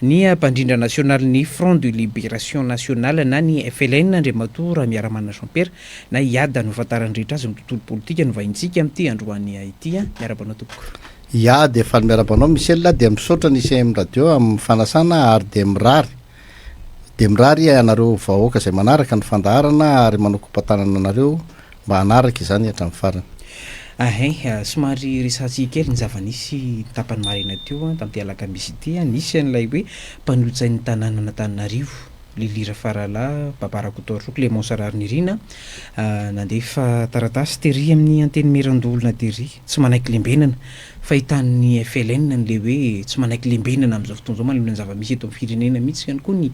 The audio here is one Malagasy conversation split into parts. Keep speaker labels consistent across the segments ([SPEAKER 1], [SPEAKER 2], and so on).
[SPEAKER 1] ny mpandrindra national ny Front de Libération Nationale na ny FLN Andriamatora miaramana Jean-Pierre na iady anofatarandritra azy amin'ny tontolo politika novaintsika amin'ity androany ity miarabanao tompoko.
[SPEAKER 2] Ya de efa miarabanao Michel de misaotra ny CM radio amin'ny fanasana ary de mirary anareo vahoaka izay manaraka ny fandaharana ary manokom-patanana anareo mba hanaraka izany hatramin'ny farany.
[SPEAKER 1] Somary resatsy kely ny zava-nisy tapany marina teo tamin'ity alakamisy ity nisy an'ilay hoe mpanolotsain'ny tanàna Antananarivo Lilira Farala Babarakotoroko Clément Sararnirina nandefa taratasy tery amin'ny anteny merandolona tery tsy manaiky lembenana fahitan'ny FLN n'le hoe tsy manaiky lembenana amin'izao fotoana izao manoloana ny zava-misy eto amin'ny firenena mihitsy ihany koa ny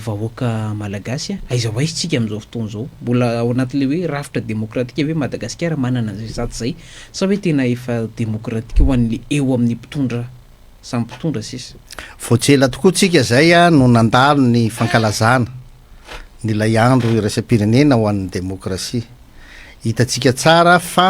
[SPEAKER 1] vahoaka malagasy aiza ho aizintsika amin'izao fotoana izao mbola ao anatin'le hoe rafitra demokratika hoe Madagasikara manana an'izay zato zay sa hoe tena efa demokratika ho an'le eo amin'ny mpitondra samy mpitondra sisa
[SPEAKER 2] voatsela tokoa tsika zay no nandalo ny fankalazana nylay andro iraisam-pirenena ho an'ny demokrasia hitatsika tsara fa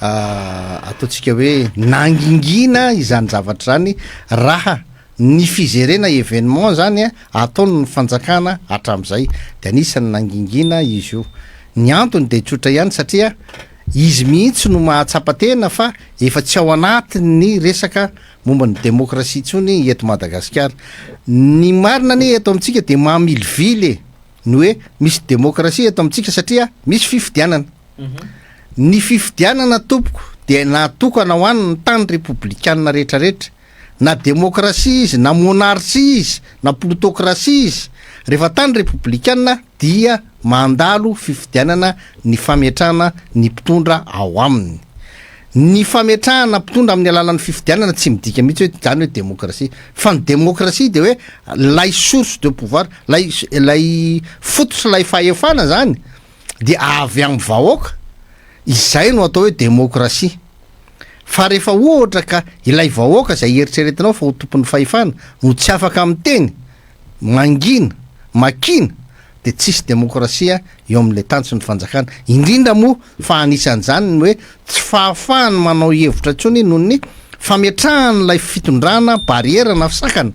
[SPEAKER 2] ataontsika hoe nangingina izany zavatra zany raha ny fizerena événement zany ataony ny fanjakana hatramin'izay de anisany nangingina izy io ny antony de tsotra ihany satria izy mihitsy no mahatsapatena fa efa tsy ao anatiny resaka momba ny demokrasia tsony eto Madagasikara ny marina ny eto amintsika de mamilivily ny hoe misy demokrasia eto amintsika satria misy fifidianana ny fifidianana tompoko de natokana ho an'ny tany republikanina rehetrarehetra na demokrasia izy na monarchia izy na plutokrasia izy rehefa tany republikanina dia mandalo fifidianana ny fametrahana ny mpitondra ao aminy ny fametrahana mpitondra amin'ny alalan'ny fifidianana tsy midika mihitsy hoe zany hoe demokrasia fa ny demokrasia de hoe lay source de pouvoir lay fototra lay fahefana zany de avy amin'ny vahoaka izay no atao hoe demokrasia fa rehefa ohatra ka ilay vahoaka zay eritreretinao fa ho tompon'ny fahefana no tsy afaka amin'ny teny mangina makina de tsisy demokrasia eo amin'le tanjony fanjakana indrindra moa fa anisan'izany ny hoe tsy fahafahany manao hevitra tsony noho ny fametrahany lay fitondrana barrière na fisakana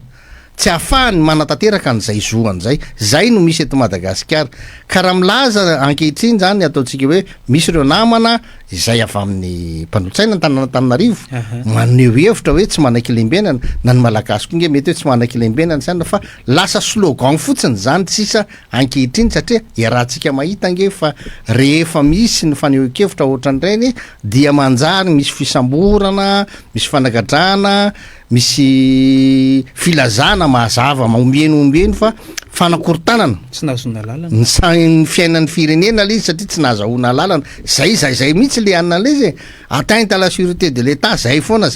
[SPEAKER 2] tsy ahafahany manatanteraka an'izay zoan'izay zay no misy eto Madagasikara ka raha milaza ankehitriny zany ataontsika hoe misy ireo namana izay avy amin'ny mpanolotsaina Antananarivo maneho hevitra hoe tsy manaiky lembenana na ny malagasy koa nge mety hoe tsy manaiky lembenana zany fa lasa slogan fotsiny zany tsisa ankehitriny satria rahantsika mahita nge fa rehefa misy ny fanehoan-kevitra ohatran'ireny dia manjary misy fisamborana misy fanagadrana misy filazana mazava maombeny fa fanakorontanana
[SPEAKER 1] tsy nazona lalana
[SPEAKER 2] ny fiainan'ny firenena le izy satria tsy nazahoana lalana zay mihitsy le anina le izy atteinte à la sûreté de l'état zay foana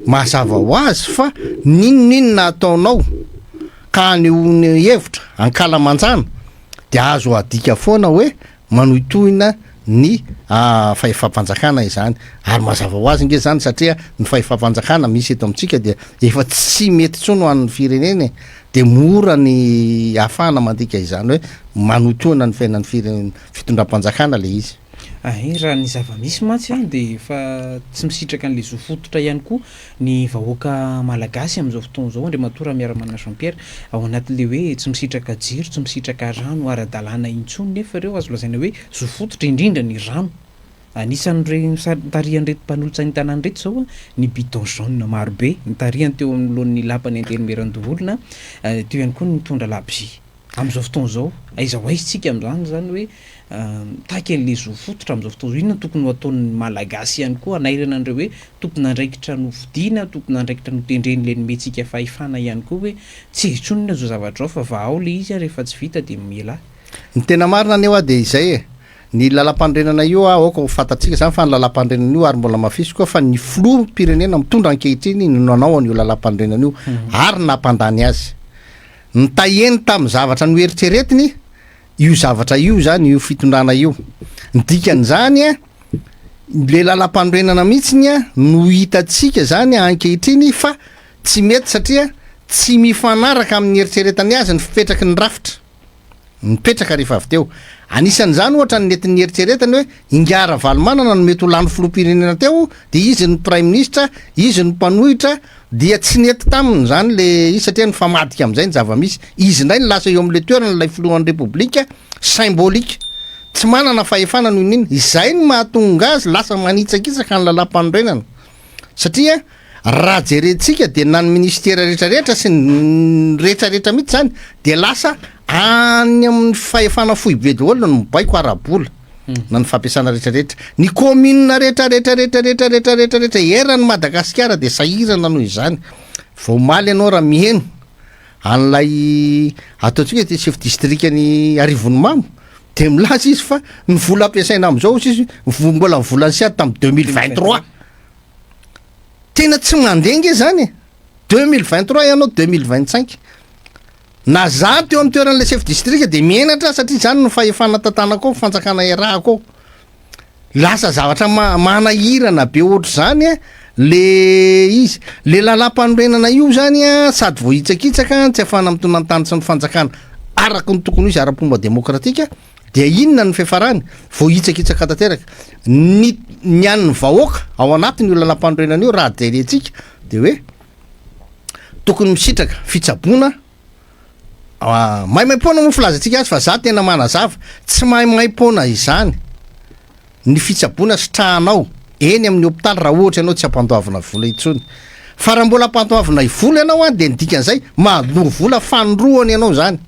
[SPEAKER 2] mazava ho azy fa ninona ataonao ka anehoany hevitra ankalamanjana de azo adika foana hoe manohitohina ny fahefam-panjakana izany ary mazava ho azy nge zany satria ny fahefam-panjakana misy eto amintsika de efa tsy mety tsony ho an'ny firenena de mora ny ahafahana mandika izany hoe manotoana ny fiainan'ny fitondram-panjakana le izy
[SPEAKER 1] raha ny zava-misy mantsy de fa tsy misitraka an'le zo fototra ihany koa ny vahoaka malagasy amin'izao fotoana zao Andriamatora miaramana Jean-Pierre ao anatin'le hoe tsy misitraka jiro tsy misitraka rano ara-dalàna intsony nefa ireo azo lazaina hoe zo fototra indrindra ny rano anisan'ireny tarihan'reto mpanolotsain'ny tanàna reto zao ny bidon jaune marobe nitarihany teo amin'lohan'ny lapany antely-merandovolona teo ihany koa ny mitondra labzy amin'izao fotoana zao aiza ho aizintsika amin'izany zany hoe taky an'le zo fototra amin'izao fotoana zao inona tokony ho ataon'ny malagasy ihany koa anairana an'ireo hoe tompona andraikitra no fidiana tompona andraikitra no tendreny le nomentsika fahefana ihany koa hoe tsy hitsonina zo zavatra ao fa vao le izy rehefa tsy vita de miela
[SPEAKER 2] ny tena marina aneo de izay ny lalam-pandrenana io aoka ho fantatsika zany fa ny lalam-pandrenana io ary mbola mafisy koa fa ny filoha pirenena mitondra ankehitriny no nanao an'io lalam-pandrenana io ary nampandany azy ny taheny tamin'ny zavatra no eritreretiny io zavatra io zany io fitondrana io ny dikan'izany le lalam-pandrenana mihitsiny no hitatsika zany ankehitriny fa tsy mety satria tsy mifanaraka amin'ny eritreretany azy ny fipetraky ny rafitra mipetraka rehefa avy teo anisan'izany ohatra ny netin'ny eritreretany hoe ingara valomanana no mety ho lany filoha-pirenena teo de izy ny prime ministre izy ny mpanohitra dia tsy nety taminy zany le izy satria ny famadika am'izay ny zava-misy izy indray ny lasa eo am'le toerana lay filohan'ny repoblika symbolika tsy manana fahefana noho n'iny izay ny mahatonga azy lasa manitsakitsaka ny lalam-panorenana satria raha jerentsika de na ny ministera rehetrarehetra sy ny rehetrarehetra mihitsy zany de lasa any amin'ny fahefana foibe daholo no mibaiko arabola na ny fampiasana rehetrarehetra ny commune rehetrarehetra eran'ny Madagasikara de sahirana noho izany vao maly ianao raha miheno an'lay ataontsika ty chef district ny Arivon'ny Mamo de milaza izy fa ny vola ampiasaina am'izao izy mbola ny volany siady tamy 2023 tena tsy mandengy zany 2023 ianao 2025 na za teo amin'ny toeran'le chef district de mienatra satria zany no fahefana tantanako fanjakana erahako lasa zavatra manahirana be ohatry zany le izy le lalam-panorenana io zany sady vohitsakitsaka tsy afana mitona ny tany sy ny fanjakana araky ny tokony izy ara-pomba demokratika de inona ny fiafarany vohitsakitsaka tanteraka ny an'ny vahoaka ao anatiny io lalam-panorenana io raha jerentsika de hoe tokony misitraka fitsabona maimaimpona mo filazantsika azy fa za tena manazava tsy maimaimpona izany ny fitsabona sitrahanao eny amin'ny hôpitaly raha ohatra ianao tsy ampandoavina vola itsony fa raha mbola ampandoavina vola ianao de ny dikan'izay mahaloro vola fanoroany ianao zany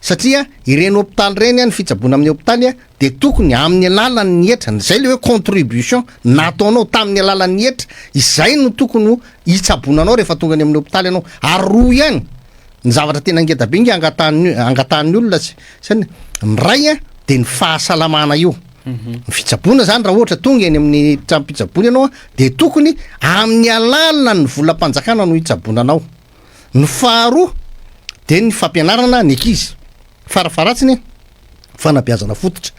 [SPEAKER 2] satria ireny hôpitaly reny ny fitsabona amin'ny hôpitaly de tokony amin'ny alalan'ny hetra zay le hoe contribution nataonao tamin'ny alalan'ny hetra izay no tokony hitsabonanao rehefa tonga any amin'ny hôpitaly ianao ary roa ihany ny zavatra tena ngeda be nge angatan'ny olona sany ny ray de ny fahasalamana io ny fitsabona zany raha ohatra tonga eny amin'ny trampitsabona ianao de tokony amin'ny alala ny volam-panjakana no hitsabonanao ny faharoa de ny fampianarana ny ankizy farafaratsiny fanabeazana fototra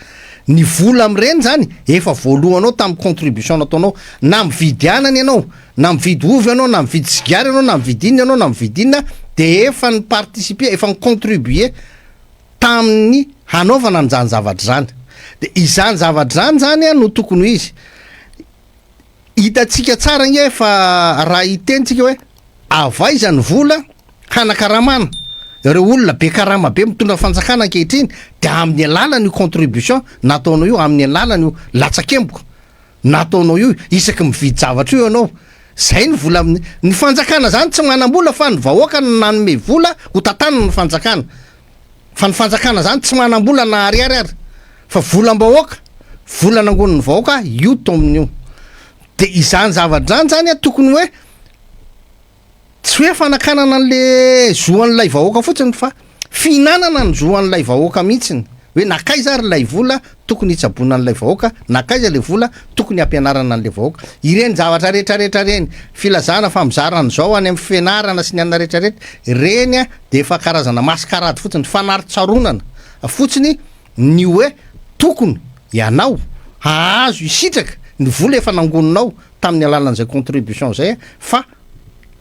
[SPEAKER 2] ny vola am'ireny zany efa voalohanao tamin'ny contribution nataonao na mividy anany ianao na mividy ovy ianao na mividy sigary ianao na mividy inona ianao na mividy inona de efa ny participer efa ny contribuer tamin'ny hanaovana ny zany zavatra zany de izany zavatra zany no tokony izy hitatsika tsara nge fa raha hitentsika hoe avaiza ny vola hanakaramana ireo olona be karama be mitondra fanjakana ankehitriny de amin'ny alalany io contribution nataonao io amin'ny alalany io latsakemboka nataonao io isaky mividy zavatra io ianao zay ny vola ny fanjakana zany tsy manam-bola fa ny vahoaka ny nanome vola ho tatana ny fanjakana fa ny fanjakana zany tsy manam-bola na ariary fa volam-bahoaka vola nangon'ny vahoaka io to amin'io de izany zavatra zany tokony hoe tsy hoe fanakanana an'le zoan'lay vahoaka fotsiny fa fihinanana ny zoan'lay vahoaka mihitsiny hoe nakaiza ary lay vola tokony hitsabona an'lay vahoaka nakaiza le vola tokony hampianarana an'le vahoaka ireny zavatra rehetrarehetra reny filazana fa mizarany zao any amin'ny fianarana sy ny anna rehetrarehetra reny de efa karazana maskarady fotsiny fanaritsaronana fotsiny ny hoe tokony ianao ahazo isitraka ny vola efa nangoninao tamin'ny alalan'izay contribution zay fa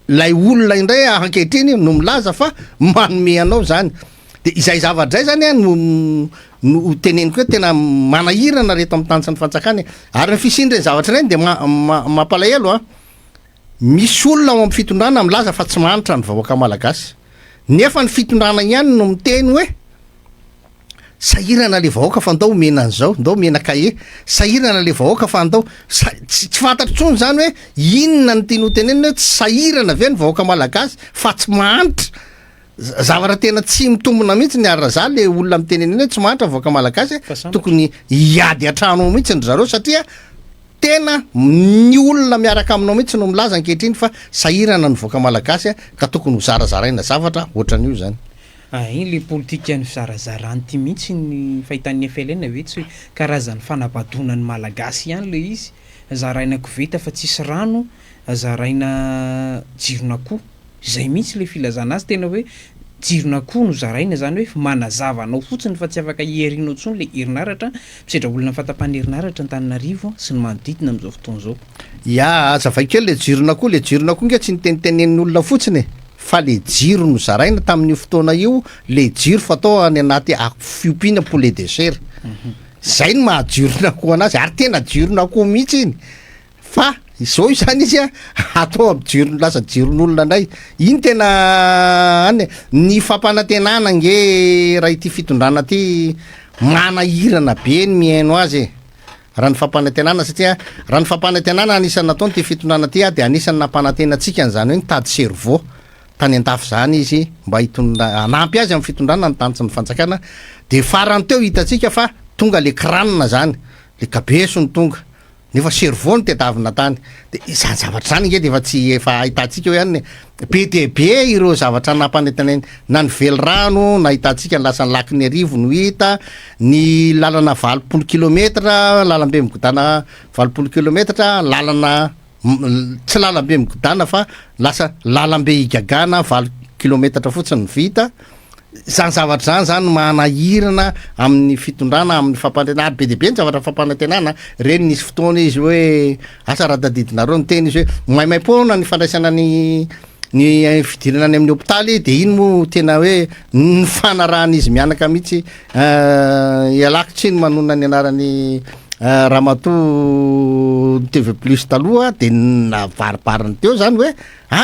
[SPEAKER 2] lay olona indray ankehitriny no milaza fa manome anao zany de izay zavatra zay zany no teneniko hoe tena manahirana reto amin'ny tany sy ny fanjakany ary ny fisindreny zavatra reny de mampalahelo misy olona ao amin'ny fitondrana milaza fa tsy manitra ny vahoaka malagasy nefa ny fitondrana ihany no miteny hoe sahirana le vahoaka fa ndao mena an'izao ndao mena kahe sahirana le vahoaka fa ndao tsy fantatritsony zany hoe inona ny tiano tenenina hoe tsy sahirana ve ny vahoaka malagasy fa tsy mahanitra zavatra tena tsy mitombona mihitsy ny ara za le olona mitenenena hoe tsy mahanitra vahoaka malagasy tokony hiady atrano mihitsy ny zareo satria tena ny olona miaraka aminao mihitsy no milaza ankehitriny fa sahirana ny vahoaka malagasy ka tokony ho zarazaraina zavatra ohatran'io zany
[SPEAKER 1] iny le politika ny fizarazarany ty mihitsy ny fahitan'ny FLN ve tsy hoe karazany fanabadonany malagasy ihany le izy zaraina koveta fa tsisy rano zaraina jiron'akoho zay mihitsy le filazana azy tena hoe jiron'akoho no zaraina zany hoe manazava anao fotsiny fa tsy afaka hierinao tsony le herinaratra misedra olona fatapan'ny herinaratra Antananarivo sy ny manodidina amin'izao fotoana zao
[SPEAKER 2] ya azavay kely le jiron'akoho nge tsy nitenitenen'ny olona fotsiny fa le jiro no zaraina tamin'ny fotoana io le jiro fatao any anaty fiompiana poulet de chair zay ny mahajirona akoho anazy ary tena jirona akoho mihitsy iny fa izao zany izy a atao amjirony lasa jiron'olona ndray iny tena any ny fampanantenana nge raha ity fitondrana ty manahirana be ny miaino azy raha ny fampanantenana satria raha ny fampanantenana anisany nataony ty fitondrana ty a de anisany nampanantenatsika an'zany hoe nitady cerveau tany an-dafy zany izy mba hitondra anampy azy amin'ny fitondrana ny tanitsy ny fanjakana de farany teo hitatsika fa tonga le kranina zany le kabeso ny tonga nefa cerveau ny tedavina tany de izany zavatra zany nge de efa tsy efa ahitantsika hoe any be de be ireo zavatra nampanentaneny na ny vely rano na hitantsika ny lasa ny laky ny arivo no hita ny lalana 20 kilometra lalambe migodana 20 kilometra lalana tsy lalambe migodana fa lasa lalambe igagana 20 kilometatra fotsiny vita zany zavatra zany manahirana amin'ny fitondrana amin'ny fampantenana be de be ny zavatra fampanantenana reny nisy fotoana izy hoe asa radadidinareo ny teny izy hoe maimaim-poana ny fandraisana ny fidirana any amin'ny hôpitaly de iny mo tena hoe ny fanarahan'izy mianaka mihitsy ialakitsy iny manona ny anarany Ramatoa TV plus taloha de navaripariny teo zany hoe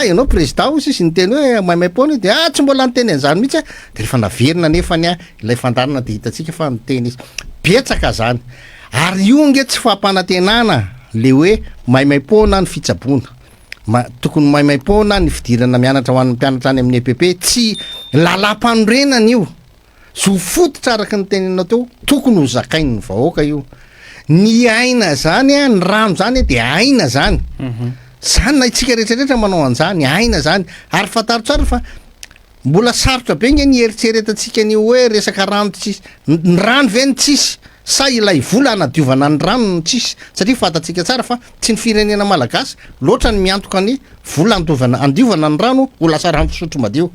[SPEAKER 2] ianao président osy izy nyteny hoe maimaim-poana de tsy mbola nyteny an'zany mihitsy de rehefa naverina nefany a ilay fandarana de hitatsika fa nyteny izy betsaka zany ary io nge tsy fampanantenana le hoe maimaim-poana ny fitsaboana tokony maimaim-poana ny fidirana mianatra ho an'ny mpianatra any amin'ny EPP tsy lalam-panorenana io zo fototra araky ny teninao teo tokony ho zakainy ny vahoaka io ny aina zany a ny rano zany de aina zany zany na itsika rehetrarehetra manao an'zany aina zany ary fataro tsara fa mbola sarotra be nge ny eritseretatsika ny hoe resaka rano tsisy ny rano ve ny tsisy sa ilay vola anadiovana ny rano ny tsisy satria fatatsika tsara fa tsy ny firenena malagasy loatra ny miantoka ny vola andiovana ny rano ho lasa rano fisotro madio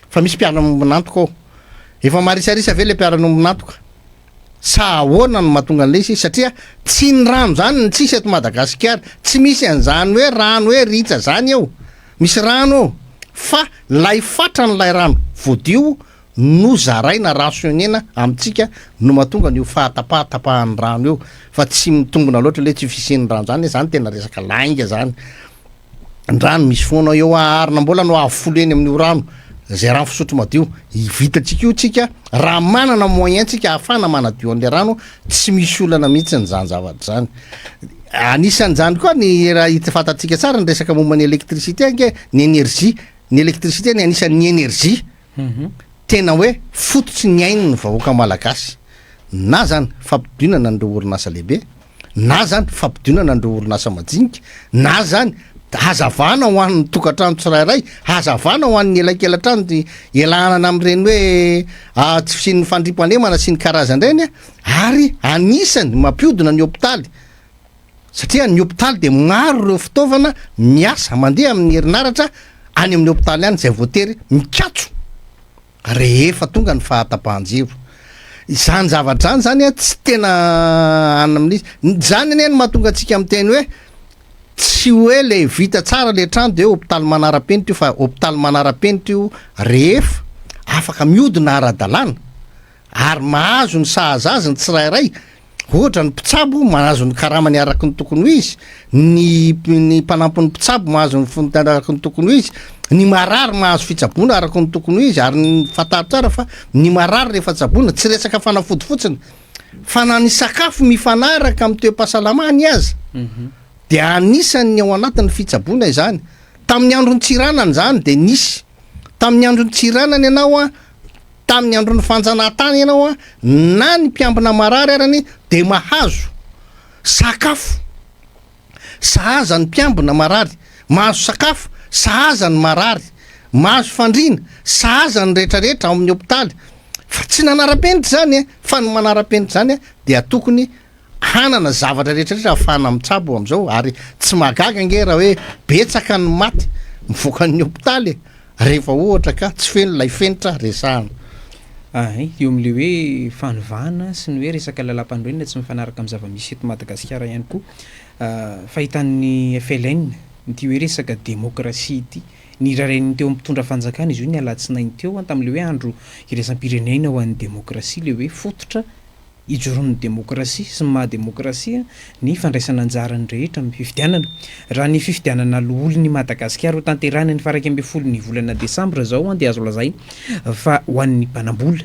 [SPEAKER 2] fa misy mpiara-monantoka ao efa marisarisa ve le mpiara-monantoka sa ahoana no mahatonga an'le izy satria tsy ny rano zany ny tsisy eto Madagasikara tsy misy an'zany hoe rano hoe ritsa zany eo misy rano fa lay fatra n'lay rano voadio no zaraina rationnena amintsika no mahatonga n'io fahatapahatapahan'ny rano io fa tsy mitombona loatra le tsy fisian'ny rano zany zany tena resaka lainga zany ny rano misy foana eo aharina mbola no ahafolo eny amin'io rano zay rano fisotro madio vitatsika io tsika raha manana moyen tsika ahafana manadio an'le rano tsy misy olana mihitsy ny zany zavatra zany anisan'zany koa ny raha hita fatatsika tsara ny resaka momba ny électricité ange ny énergie ny électricité ny anisan'ny énergie tena hoe fototsy ny ainy ny vahoaka malagasy na zany fampidinana n'ireo orinasa lehibe na zany fampidinana n'ireo orinasa majinika na zany hazavana ho an'ny tokantrano tsirairay hazavana ho an'ny elankelatrano ty elanana am'ireny hoe tsy sy ny fandrimpanemana sy ny karazan'ireny ary anisany mampiodina ny hôpitaly satria ny hôpitaly de maro ireo fitaovana miasa mandeha amin'ny herinaratra any amin'ny hôpitaly any zay voatery mikatso rehefa tonga ny fahatapahan-jiro izany zavatra zany zany a tsy tena any amin'izy zany ane ny mahatonga antsika amin'ny teny hoe tsy hoe le vita tsara le trano de hoe hôpitaly manara-penitra io fa hôpitaly manara-penitra io rehefa afaka miodina ara-dalàna ary mahazo ny sahazazy ny tsirairay ohatra ny mpitsabo mahazo ny karamany araky ny tokony ho izy ny mpanampy ny mpitsabo mahazo ny fonony araky ny tokony ho izy ny marary mahazo fitsaboana araky ny tokony ho izy ary ny fataro tsara fa ny marary rehefa tsaboana tsy resaka fanafody fotsiny fa na ny sakafo mifanaraka amin'ny toe-pahasalamany azy de anisany ao anatin'ny fitsaboana izany tamin'ny androny tsiranany zany de nisy tamin'ny androny tsiranany ianao a tamin'ny androny fanjanahantany ianao a na ny mpiambina marary arany de mahazo sakafo sahaza ny mpiambina marary mahazo sakafo sahaza ny marary mahazo fandrina sahaza ny rehetrarehetra ao amin'ny hôpitaly fa tsy nanara-penitra zany fa ny manara-penitra zany de atokony hanana zavatra rehetrarehetra ahafahana mitsabo am'izao ary tsy magaga nge raha hoe betsaka ny maty mivoaka ny hôpitaly rehefa ohatra ka tsy feno lay fenitra resahana
[SPEAKER 1] eo am'le hoe fanovana sy ny hoe resaka lalam-pandroenina tsy mifanaraka amin'ny zava-misy eto Madagasikara ihany koa fahitan'ny FLN ty hoe resaka démocratie ity ny rarainy teo mpitondra fanjakana izy io ny alatsinainy teo tam'le hoe andro iraisam-pirenena ho an'ny démocratie le hoe fototra ijoroan'ny demokrasia sy ny mahademokrasia ny fandraisana anjarany rehetra amin'ny fifidianana raha ny fifidianana loholon'ny Madagasikara ho tanterahana ny faraka ambin'ny folo ny volana desambra zao dia azo lazay fa ho an'ny mpanambola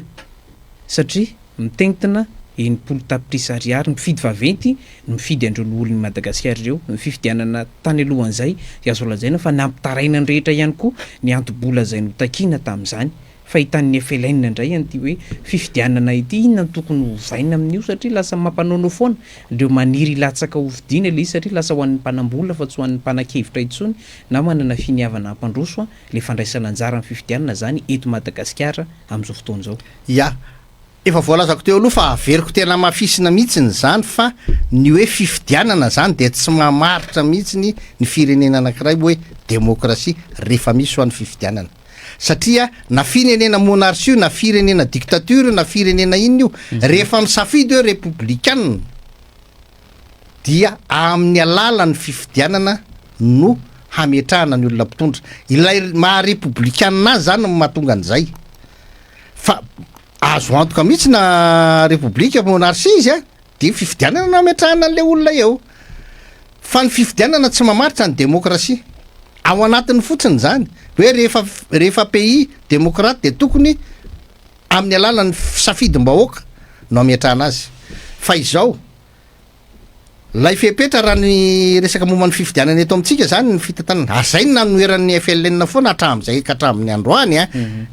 [SPEAKER 1] satria mitentina enimpolo tapitrisa ariary mifidy vaventy no mifidy andreo loholon'ny Madagasikara ireo ny fifidianana tany alohan'izay dia azo lazaina fa nampitaraina ny rehetra ihany koa ny antobola zay notakiana tamin'izany fa hitan'ny FLN indray an'ity hoe fifidianana ity inona tokony hovaina amin'io satria lasa mampanono foana ireo maniry latsaka hovidiana ilay izy satria lasa ho an'ny mpanambola fa tsy ho an'ny mpanan-kevitra intsony na manana finiavana ampandroso le fandraisana anjara amin'ny fifidianana zany eto Madagasikara amin'izao fotoana izao.
[SPEAKER 2] Ya efa voalazako teo aloha fa averiko tena mafisina mihitsiny zany fa ny hoe fifidianana zany de tsy mamaritra mihitsiny ny firenena anankiray hoe demokrasia rehefa misy ho an'ny fifidianana satria na firenena monarchie na firenena dictature na firenena inona io rehefa misafidy hoe républicaine dia amin'ny alalan'ny fifidianana no hametrahana ny olona mpitondra ilay maha républicaine azy zany mahatonga an'izay fa azo antoka mihitsy na république monarchie izy de fifidianana no hametrahana an'le olona eo fa ny fifidianana tsy mamaritra ny demokrasia ao anatin'ny fotsiny zany hoe rehefa pays démocrate de tokony amin'ny alalan'ny safidim-bahoaka no ametrahana azy fa izao lay fepetra raha ny resaka momba ny fifidianana eto amintsika zany ny fitantanana azay ny nanoeran'ny FLN foana hatramin'izay ka hatramin'ny androany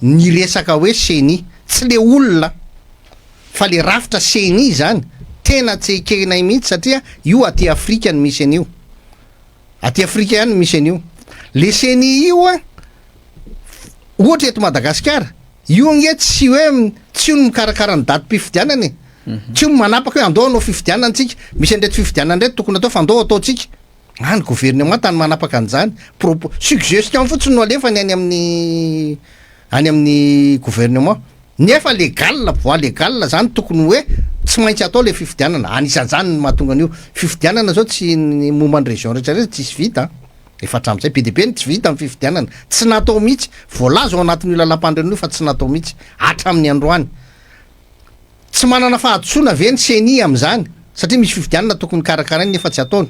[SPEAKER 2] ny resaka hoe CENI tsy le olona fa le rafitra CENI zany tena tsekenay mihitsy satria io aty Afrika ny misy an'io aty Afrika ihany misy an'io le CENI io ohatra eto Madagasikara io nge tsy hoe tsy io mikarakara ny datim-pifidianana tsy io manapaka hoe andao anao fifidianana antsika misy andreto fifidianana ndreto tokony atao fa andao ataotsika ny gouvernement tany manapaka an'izany suggestion fotsiny no alefany any amin'ny gouvernement nefa légal voie légal zany tokony hoe tsy maintsy atao le fifidianana anisan'izany ny mahatonga an'io fifidianana zao tsy ny momba ny région rehetrarehetra tsisy vita efa hatramin'izay be de be ny tsy vita amin'ny fifidianana tsy natao mihitsy voalazo ao anatin'io lalam-pandrenio fa tsy natao mihitsy hatramin'ny androany tsy manana fahadisoana ve ny CENI amin'izany satria misy fifidianana tokony karakarainy nefa tsy ataony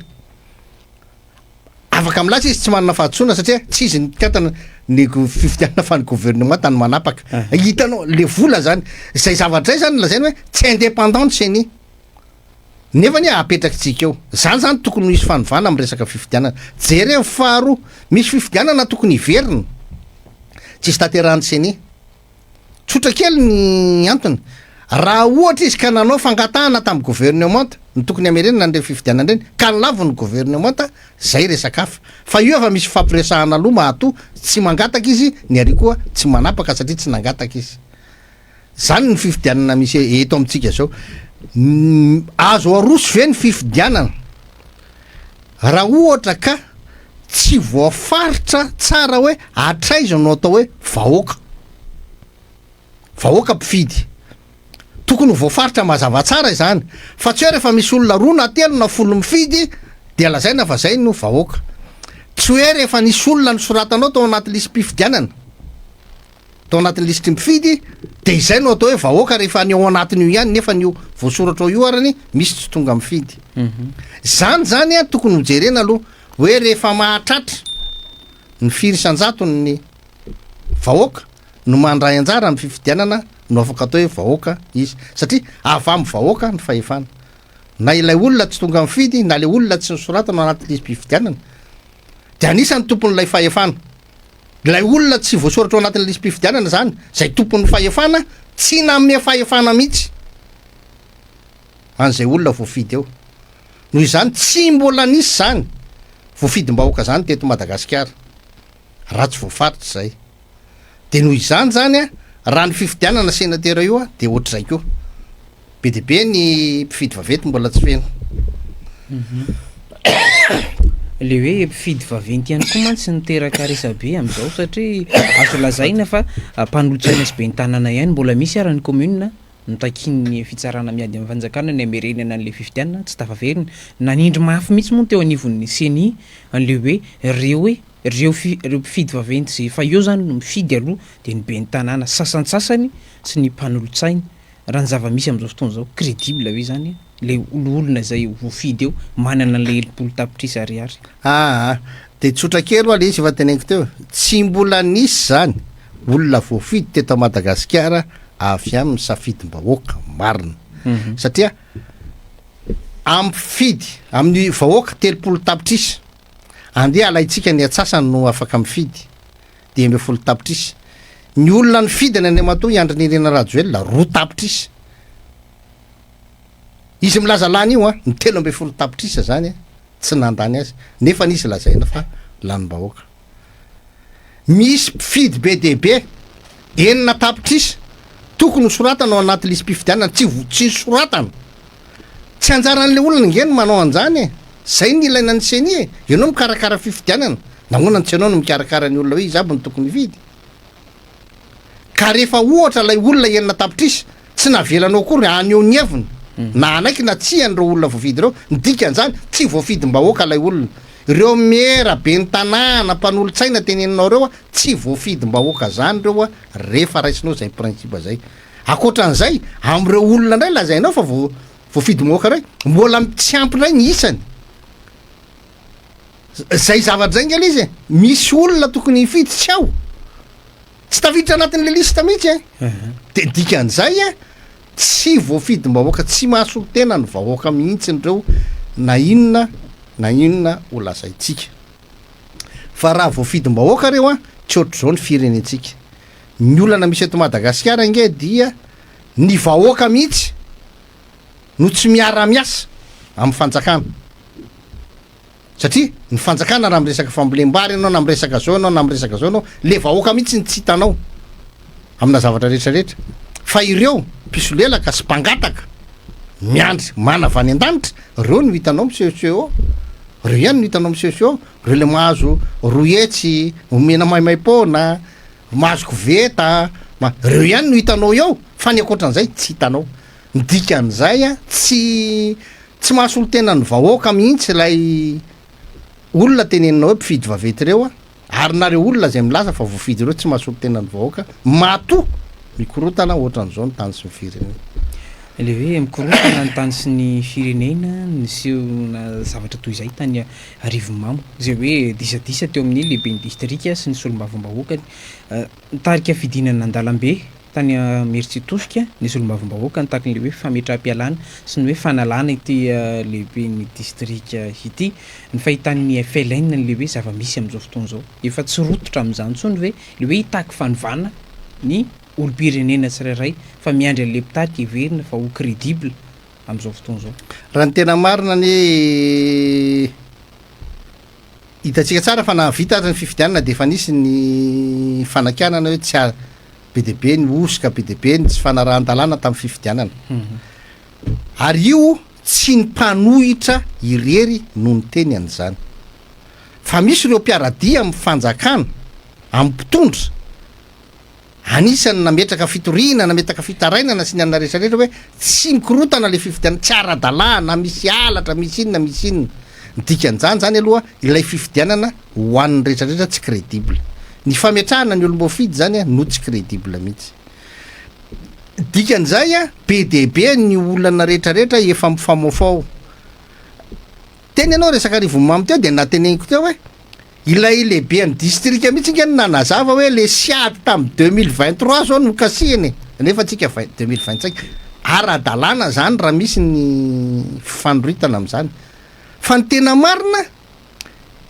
[SPEAKER 2] afaka milaza izy tsy manana fahadisoana satria tsy izy nikatana ny fifidianana fa ny gouvernement tany manapaka hitanao le vola zany zay zavatra zay zany lazainy hoe tsy indépendant CENI nefa ny apetrakitsika eo zany zany tokony misy fanovana amin'ny resaka fifidianana jereo faharoa misy fifidianana tokony hiverina tsy isy tanterahany CENI tsotra kely ny antony raha ohatra izy ka nanao fangatahana tamin'ny gouvernement ny tokony amerenana an'ireny fifidianana ireny ka nylavo ny gouvernement zay resaka hafa fa io efa misy fampiresahana aloha mahatoa tsy mangataka izy ny ary koa tsy manapaka satria tsy nangataka izy zany ny fifidianana misy eto amintsika zao azo aroso ve ny fifidianana raha ohatra ka tsy voafaritra tsara hoe atraizanao atao hoe vahoaka mpifidy tokony voafaritra mazava tsara izany fa tsy hoe rehefa misy olona roa na telo na folo mifidy de lazaina fa zay no vahoaka tsy hoe rehefa nisy olona nosoratanao tao anaty listy mpifidianana tao anatin'ny listy mpifidy de izay no atao hoe vahoaka rehefa ny ao anatin'io ihany nefa nio voasoratra ao io arany misy tsy tonga mifidy zany tokony hojerena aloha hoe rehefa mahatratra ny firisan-jato ny vahoaka no mandray anjara amin'ny fifidianana no afaka atao hoe vahoaka izy satria avy amin'ny vahoaka ny fahefana na ilay olona tsy tonga mifidy na le olona tsy nisoratana anaty listy mpifidianana de anisan'ny tompon'ilay fahefana lay olona tsy voasoratra ao anatin'ny listy mpifidianana zany zay tompon'ny fahefana tsy nanome fahefana mihitsy an'izay olona voafidy eo noho izany tsy mbola nisy zany voafidim-bahoaka zany teto Madagasikara raha tsy voafaritra zay de noho izany zany raha ny fifidianana sénateur io de ohatr'izay koa be de be ny mpifidy vavety mbola tsy feno
[SPEAKER 1] le hoe mpifidy vaventy ihany koa mantsy niteraka resabe amin'izao satria azo lazaina fa mpanolotsaina sy be ny tanàna ihany mbola misy ara ny commune notakin'ny fitsarana miady amin'ny fanjakana ny amerenana an'le fifidianana tsy tafaverina nanindry mafy mihitsy moa teo anivon'ny CENI an'le hoe reo mpifidy vaventy zay fa eo zany no mifidy aloha de ny be ny tanàna sasantsasany sy ny mpanolotsainy raha ny zava-misy am'izao fotoana zao crédible hoe zany le olona zay voafidy eo manana le helopolo tapitrisa ariary.
[SPEAKER 2] De tsotra kely loha le izy efa teneniko teo tsy mbola nisy zany olona voafidy teto Madagasikara avy amin'ny safidim-bahoaka marina satria ampifidy amin'ny vahoaka telopolo tapitrisa andeha alaitsika ny atsasany no afaka mifidy 12 tapitrisa ny olona ny fidiny any Amatoa Andry Nirina Rajoelina 2 tapitrisa izy milaza lany io ny 13 tapitrisa zany tsy nandany azy nefa nisy lazaina fa lanim-bahoaka misy mpifidy be dehibe 9 tapitrisa tokony hosoratana ao anaty lisy mpifidianana tsy soratana tsy anjaran'le olona ngeny manao anjany zay ny ilaina ny seny ianao mikarakara fifidianana nahoana tsy ianao no mikarakara ny olona hoe izy aby ny tokony vidy ka rehefa ohatra lay olona 9 tapitrisa tsy navelanao kory aneo ny heviny na anaiky na tsy an'ireo olona voafidy reo midika an'izany tsy voafidim-bahoaka lay olona ireo miera be ny tanàna mpanolo-tsaina teneninao reo tsy voafidim-bahoaka zany reo rehefa raisinao zay principe zay akoatran'izay am'ireo olona indray lazainao fa voafidim-bahoaka ray mbola tsy ampy indray ny isany zay zavatra zay ngely izy misy olona tokony hifidy tsy ao tsy tafiditra anatin'le lista mihitsy de dikan'izay tsy voafidim-bahoaka tsy mahasolo tena ny vahoaka mihitsy reo na inona ho lazaitsika fa raha voafidim-bahoaka reo tsy ohatr'izao ny firenentsika ny olana misy eto Madagasikara nge dia ny vahoaka mihitsy no tsy miara-miasa amin'ny fanjakana satria ny fanjakana raha miresaka fambolem-bary ianao na miresaka zao anao na miresaka zao anao le vahoaka mihitsy ny tsy hitanao amina zavatra rehetrarehetra fa ireo mpisolelaka sy mpangataka miandry mana avany an-danitra reo no hitanao misehoseho reo ihany no hitanao misehoseho reo le mahazo roetsy omena maimai-pona mahazo koveta reo ihany no hitanao eo fa ny akoatran'izay tsy hitanao midikan'izay tsy mahasolo tena ny vahoaka mihitsy lay olona teneninao hoe mpifidy vavety reo ary nareo olona zay milaza fa voafidy reo tsy mahasolo tena ny vahoaka mato mikorotana ohatran'izao ny tany sy ny firenena
[SPEAKER 1] le hoe mikorotana ny tany sy ny firenena nisehona zavatra toy izay tany Arivomamo zay hoe disadisa teo amin'ny lehibe ny distrika sy ny solombavombahoakany nitarika fidinana an-dalambe tany Merci Tosika ny solombavombahoaka nitaky le hoe fametram-pialana sy ny hoe fanalana ity lehibe ny distrika ity ny fahitan'ny FLN le hoe zava-misy am'izao fotoana zao efa tsy rototra am'izany tsony hoe le hoe hitaky fanovana ny olo-pirenena tsirairay fa miandry an'le mpitarika heverina fa ho crédible am'izao fotoana zao
[SPEAKER 2] raha ny tena marina ny hitatsika tsara fa navita ny fifidianana de efa nisy ny fanakianana hoe tsy be deabe ny osika be deabe ny tsy fanarahan-dalàna tamin'ny fifidianana ary io tsy ny mpanohitra irery no ny teny an'izany fa misy ireo mpiaradia amin'ny fanjakana amin'ny mpitondra anisany nametraka fitoriana nametraka fitarainana sy ny anna rehetrarehetra hoe tsy mikorotana le fifidianana tsy ara-dalàna misy alatra misy inona dikan'izany zany aloha ilay fifidianana ho an'ny rehetrarehetra tsy crédible ny fametrahana ny olom-boafidy zany no tsy crédible mihitsy dikan'izay be dehibe ny olana rehetrarehetra efa mifamofao teny ianao resaka Arivomamo teo de nateneniko teo hoe ilay lehibe ny distrika mihitsy ngeny nanazava hoe le siady tamin'ny 2023 zao no kasihany nefa tsika 2025 ara-dalàna zany raha misy ny fandroitana am'izany fa ny tena marina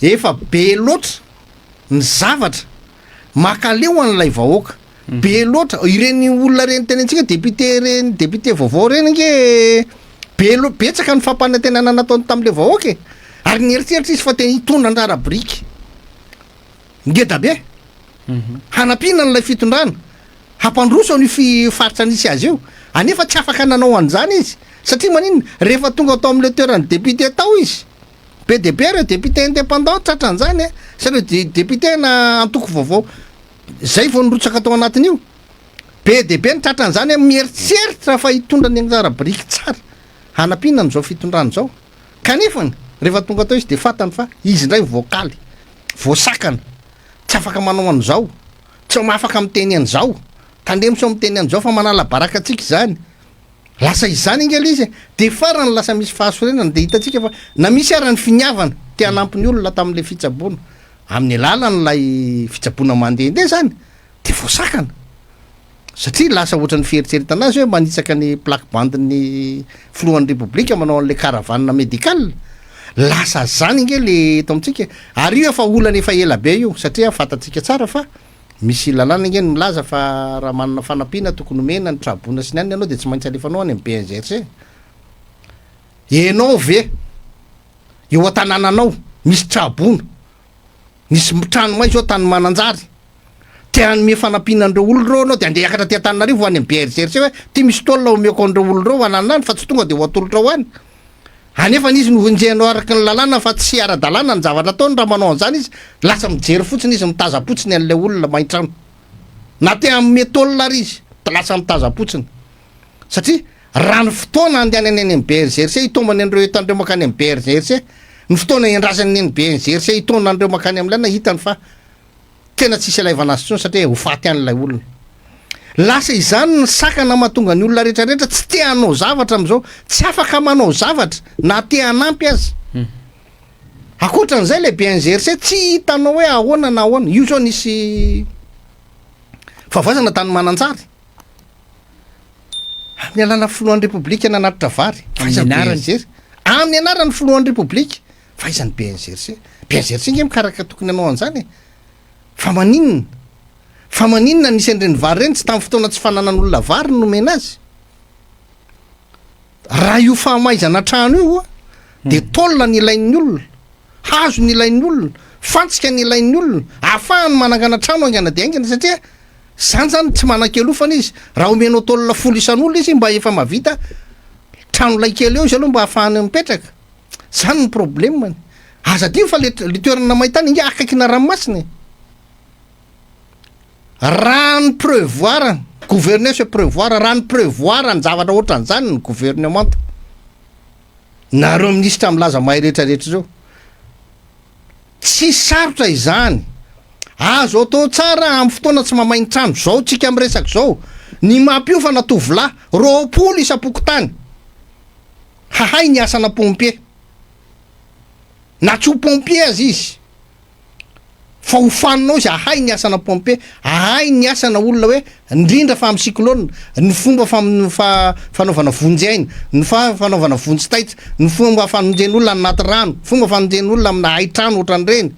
[SPEAKER 2] efa be loatra ny zavatra makaleo an'ilay vahoaka be loatra ireny olona reny tenentsika député vaovao reny nge betsaka ny fampanantenana nataony tam'le vahoaka ary nieritseritra izy fa tena hitondra andrarabriky ngeda be hanapina n'ilay fitondrana hampandroso ny faritra nisy azy io anefa tsy afaka nanao an'izany izy satria maninona rehefa tonga atao am'le toerany député tao izy be deabe reo député indépendant tratran'izany sareo député na antoko vaovao zay vao nirotsaka tao anatin'io be deabe ny tratran'izany mieritseritra fa hitondra ny anjarabriky tsara hanapina n'izao fitondrany zao kanefany rehefa tonga atao izy de fatany fa izy indray voakaly voasakana tsy afaka manao an'izao tsy mahafaka miteny an'izao tandremo sao miteny an'izao fa manala baraka atsika zany lasa izany ingely izy de farany lasa misy fahasorenana de hitatsika fa na misy arany finiavana te hanampiny olona tamin'le fitsaboana amin'ny alalan'lay fitsaboana mandehandeha zany de voasakana satria lasa ohatran'ny fieritserita anazy hoe manitsaka ny plaque bandiny filohan'ny repoblika manao an'le karavanina médical lasa zany inge le eto amitsika ary io efa olana efa ela be io satria fatatsika tsara fa misy lalàna inge ny milaza fa raha manana fanampiana tokony mena ny traboana sy ny any ianao de tsy maintsy alefanao any amin'ny BNGRC enao ve eo an-tanànanao misy traboana misy trano mai zao tany mananjary te hanome fanampiana andreo oloreo anao de andeha hiakatra ty Antananarivo any amin'ny BNGRC hoe ty misy tolona omeko andreo oloreo ananany fa tsy tonga de ho atolotra ao any anefa izy novonjehanao araka ny lalàna fa tsy ara-dalàna ny zavatra ataony raha manao an'izany izy lasa mijery fotsiny izy mitazapotsiny an'le olona mahitrano na te amin'ny tolona ary izy lasa mitazapotsiny satria raha ny fotoana andehanany any amin'ny BNGRC itombany andreo etandreo makany amin'ny BNGRC ny fotoana iandrasany ny BNGRC itona andreo makany amin'ilay na hitany fa tena tsisy alaivana azy tsony satria ho faty an'ilay olona lasa izany ny sakana mahatonga ny olona rehetrarehetra tsy te hanao zavatra am'izao tsy afaka manao zavatra na te hanampy azy akoatran'izay le BNGRC tsy hitanao hoe ahoana na ahoana io zao nisy favoazana tany mananjary amin'ny alana filohan'ny repoblika nanatitra vary amin'ny anarany filohan'ny repoblika fa izany BNGRC inge mikaraka tokony anao an'izany fa maninona nisy andreny vary reny tsy tamin'ny fotoana tsy fananan'olona vary nomena azy raha io fahamaizana trano io de tolona ny ilain'ny olona hazo ny ilain'ny olona fantsika ny ilain'ny olona ahafahany manangana trano aingana de aingana satria zany tsy manan-kelofana izy raha omenao tolona folo isan'olona izy mba efa mavita trano lay kely eo izy aloha mba ahafahany mipetraka zany ny problemany azadio fa le toerana mahitany inge akaiky na ranomasina raha ny prévoir gouverner se prévoir raha ny prévoir ny zavatra ohatran'izany ny gouvernement nareo minisitra milaza mahay rehetrarehetra zao tsy sarotra izany azo atao tsara amin'ny fotoana tsy mamainy trano zao tsika am'resaka zao ny mampiofana tovolahy roapolo isam-pokotany hahay ny asana pompier na tsy ho pompier azy izy fa hofaninao izy ahay ny asana pompier ahay ny asana olona hoe indrindra fa amin'ny cyclone ny fomba fanaovana vonjyaina ny fanaovana vonjy-taitra ny fomba fanonjen'olona anaty rano fomba fanonjen'olona amina hay-trano ohatran'ireny